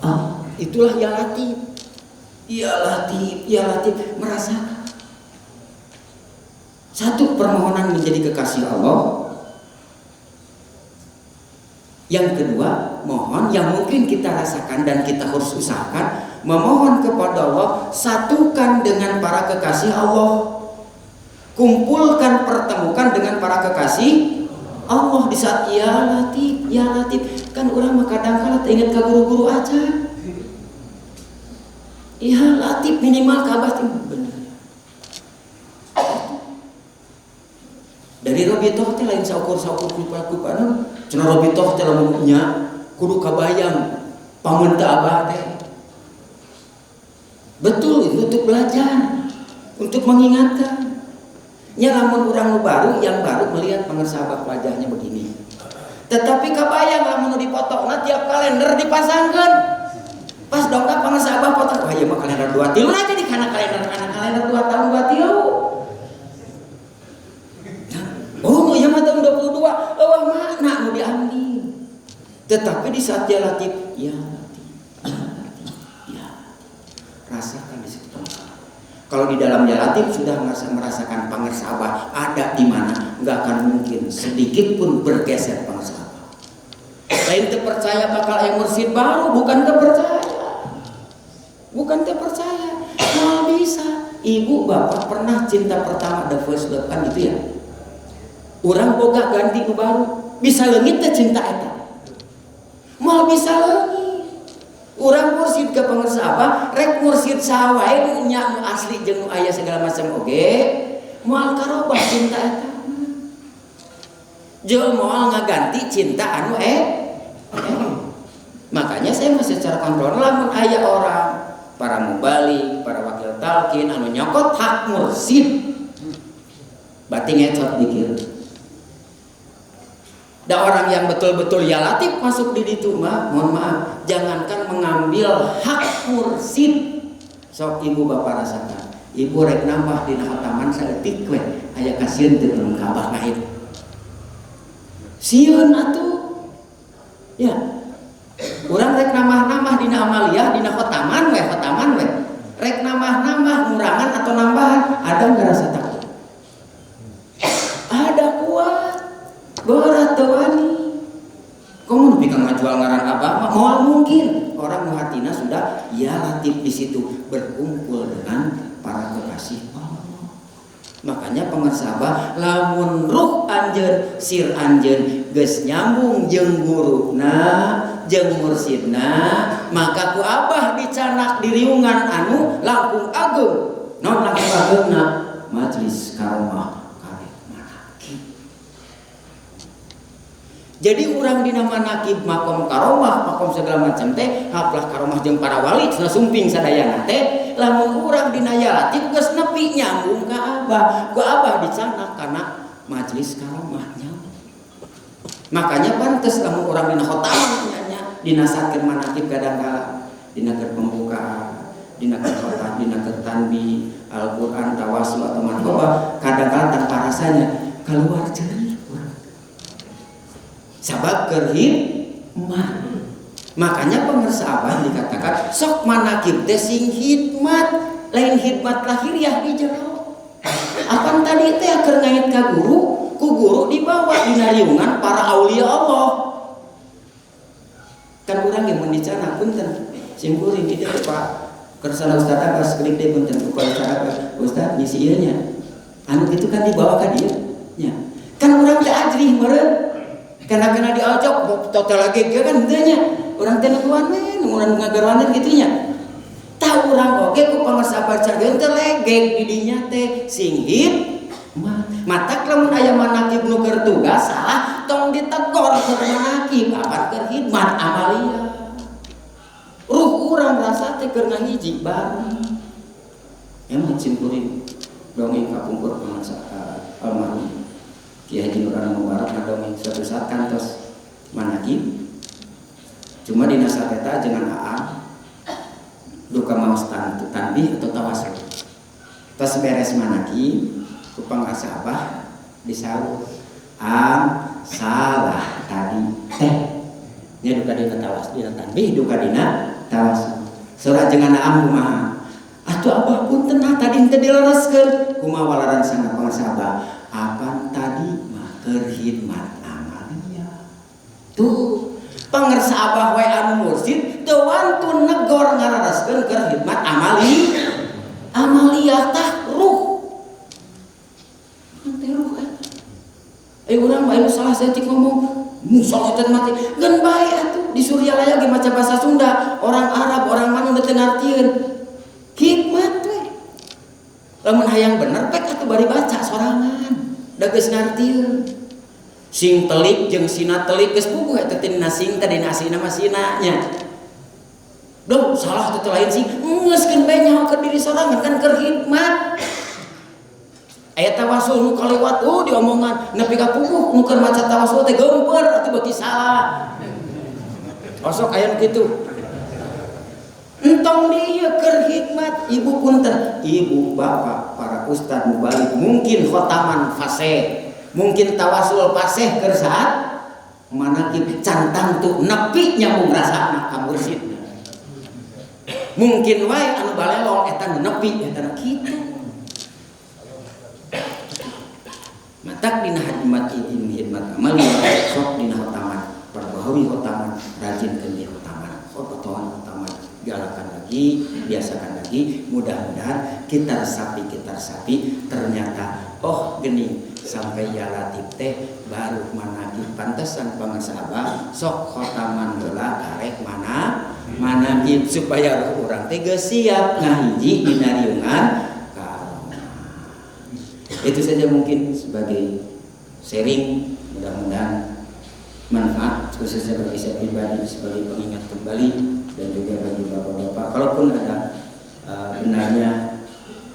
Allah. Itulah ya Latif. Ya Latif, ya Latif, merasakan. Satu, permohonan menjadi kekasih Allah. Yang kedua, mohon yang mungkin kita rasakan dan kita harus usahakan, memohon kepada Allah, satukan dengan para kekasih Allah. Kumpulkan, pertemukan dengan para kekasih Allah di saat ya Latif, ya Latif. Kan orang kadang-kadang ingat ke guru-guru aja. Ya Latif minimal kabar benar. Dari Robitoh teh lain saukur-saukur kupa-kupana. Cenah Robitoh teh lamunnya kudu kabayang pamunta abah teh. Betul itu untuk belajar, untuk mengingatkan. Nya lamun urang baru yang baru melihat pangarsa abah wajahnya begini. Tetapi kabayang lamun dipotongna tiap kalender dipasangkeun. Pas dongkap pangarsa abah potong, wah ieu mah kalender 2 tilu aja di kana kalender 2 tahun 2 tilu. Oh iya mah tahun 22, wah mana mau diambil. Tetapi di saat ya Latif, ya Latif, ya Latif, ya Latif. Rasakan di situ. Kalau di dalam ya Latif sudah merasakan pangarsa abah ada di mana, nggak akan mungkin sedikit pun bergeser pangarsa abah. Lain terpercaya bakal yang mursyid baru, bukan terpercaya, bukan terpercaya. Mal bisa, ibu bapak pernah cinta pertama the first love kan itu ya. Orang boga ganti ke baru bisa leungit teh cinta eta. Mal bisa leungit. Urang mursyid ke pangarsa abah, rek mursyid sawae nu nya asli jeung nu aya segala macam oge, moal karobah cinta eta. Jeung moal ngaganti cinta anu Makanya saya masih secara kontrol lamun aya orang para mubalik, para wakil talqin anu nyokot hak mursyid. Berarti ngecot dikir. Da orang yang betul-betul ya Latif masuk di ditu mah, mohon maaf, jangankan mengambil hak mursyid. Sok ibu bapak rasakan. Ibu rek nambah dina khataman saeutik we, aya kasieun teu urang ka abah ngait. Sieun atuh. Ya. Urang rek nambah-nambah dina amaliyah, dina khataman we. Rek nambah-nambah ngurangan atau nambahan, ada enggak rasa takut? Ada kuat. Berat tawani. Kamu lebih kang ngajual ngaran abah mah moal mungkin orang muhatina sudah ya Latif di situ berkumpul dengan para kekasih Allah. Makanya pangarsa abah lamun ruh anjeun sir anjeun geus nyambung jeung guruna jeung mursyidna, maka ku abah dicanak di riungan anu langkung agung. Naon langkung agungna? Majlis karomah. Jadi urang dina manaqib makom karomah, makom segala macam teh, haplah karomah jeung para wali cenah sumping sadayana teh, lamun urang dina ya Latif geus nepi nyambung ka abah, ku abah dicanak kana majelis karomah nyambung. Makanya pantes lamun urang dina khotamah nya dina sakeun manaqib kadang-kala dina keur pembukaan, dina keur khotam, dina keur tanbih, Al-Qur'an, tawasul atau manqabah, kadang-kala tanpa rasanya keluar ceuri. Sabab kerhidmat. Makanya pangarsa abah dikatakan sok manaqib teh sing hikmat, lain hikmat lahiriah di jero. Apan tadi teh keur ngait ka guru, ku guru dibawa dina riungan para aulia Allah. Kan urang yang mendicana punten, simkuring kitu Pak. Kersana Ustaz Abbas klik teh punten ukur cara Ustaz ngisi ieu nya. Anu kitu kan dibawa ka dieu nya. Kan urang teh ajrih meureun. Karena diajak total lagi kan henteu urang teh nutuan we urang ngagaroan kitu nya. Tah urang oge ku pangarsa baca teh legeg di dinya teh sing hikmat. Matak lamun aya manaqib nu keur tugas salah tong ditegor keur manaqib apa keur hikmat amalia. urang rasa teh keur ngahiji bareng. Emang simpulin dongeng kapungkur pangsa almarhum Kiai Haji Nur Anam Mubarak dongeng suatu saat kantos manakib. Cuma di nasa eta jangan duka maos tanbih atau tawasul. Pas beres manakib ku pangasa abah disaur salah tadi teh nya duka dina tawas dina tanbih duka dina tawasul. Surah jangan kumaha atuh abah punten tadi teu dilereskeun kumaha walaran sana pangasa abah apan tadi mah keur khidmat amalia tuh pangersa abah wae anu mursid teu wantun negor ngarareskeun keur khidmat amalia tah ruh teh ruh urang bae salah setik ngomong musalah teh mati ngan bae atuh di Suryalaya ge maca bahasa Sunda orang Arab orang mana teu ngartieun hikmat we lamun hayang bener pek atuh bari baca sorangan da geus ngartieun sing telik jeung sina telik geus puguh eta teh dina sing teh dina asina mah sinanya duh salah teh lain sing ngeuskeun bae nyaho ke diri sorangan kan keur hikmat aya tawasul nu kalewat diomongan nepi ka puguh nu keur maca tawasul teh geumpeur atuh beuki salah osok aya nu kitu entong dia keur hikmat ibu punten ibu bapak para ustad mubalik mungkin khotaman fasih mungkin tawasul fasih keur saat manakib cantang tu nepi nyambung rasana ka mursid mungkin wae anu balelong eta nepi eta kitu matak dina hikmat ini hikmat amal sok dina khotaman perbahawi khotaman rajin keun khotaman khotoan khotaman galakan lagi, biasakan lagi, mudah-mudahan kita resapi ternyata geni sampai ya latif teh baru managih pantesan pangarsa abah sok khotaman heula karek managih supaya urang teh geus siap ngahiji dina riungan itu saja mungkin sebagai sharing, mudah-mudahan manfaat khususnya bagi saya pribadi sebagai pengingat kembali dan juga bagi bapak-bapak kalaupun ada benarnya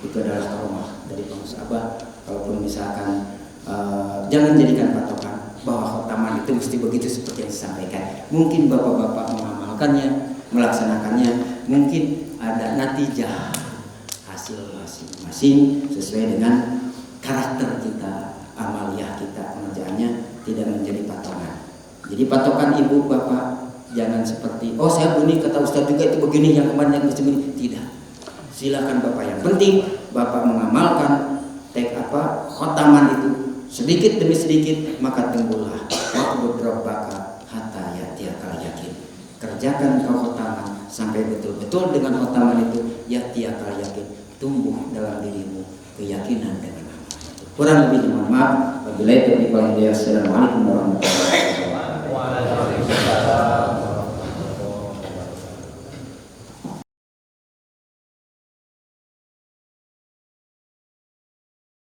itu adalah karomah dari pengurus abah kalaupun misalkan jangan jadikan patokan bahwa khotaman itu mesti begitu seperti yang disampaikan mungkin bapak-bapak mengamalkannya melaksanakannya mungkin ada natijah hasil masing-masing sesuai dengan karakter kita amaliyah kita pengerjaannya tidak menjadi patokan jadi patokan ibu bapak jangan seperti saya bunyi kata ustaz juga itu begini yang kemarin yang begini tidak silakan bapak yang penting bapak mengamalkan khotaman itu sedikit demi sedikit maka tumbuhlah wa'bud rabbaka hatta ya'tiyakal yakin kerjakan kau khotaman sampai betul-betul dengan khotaman itu ya'tiyakal yakin tumbuh dalam dirimu keyakinan dengan amal kurang lebih mohon maaf wabillahi taufiq wal hidayah assalamualaikum warahmatullahi wabarakatuh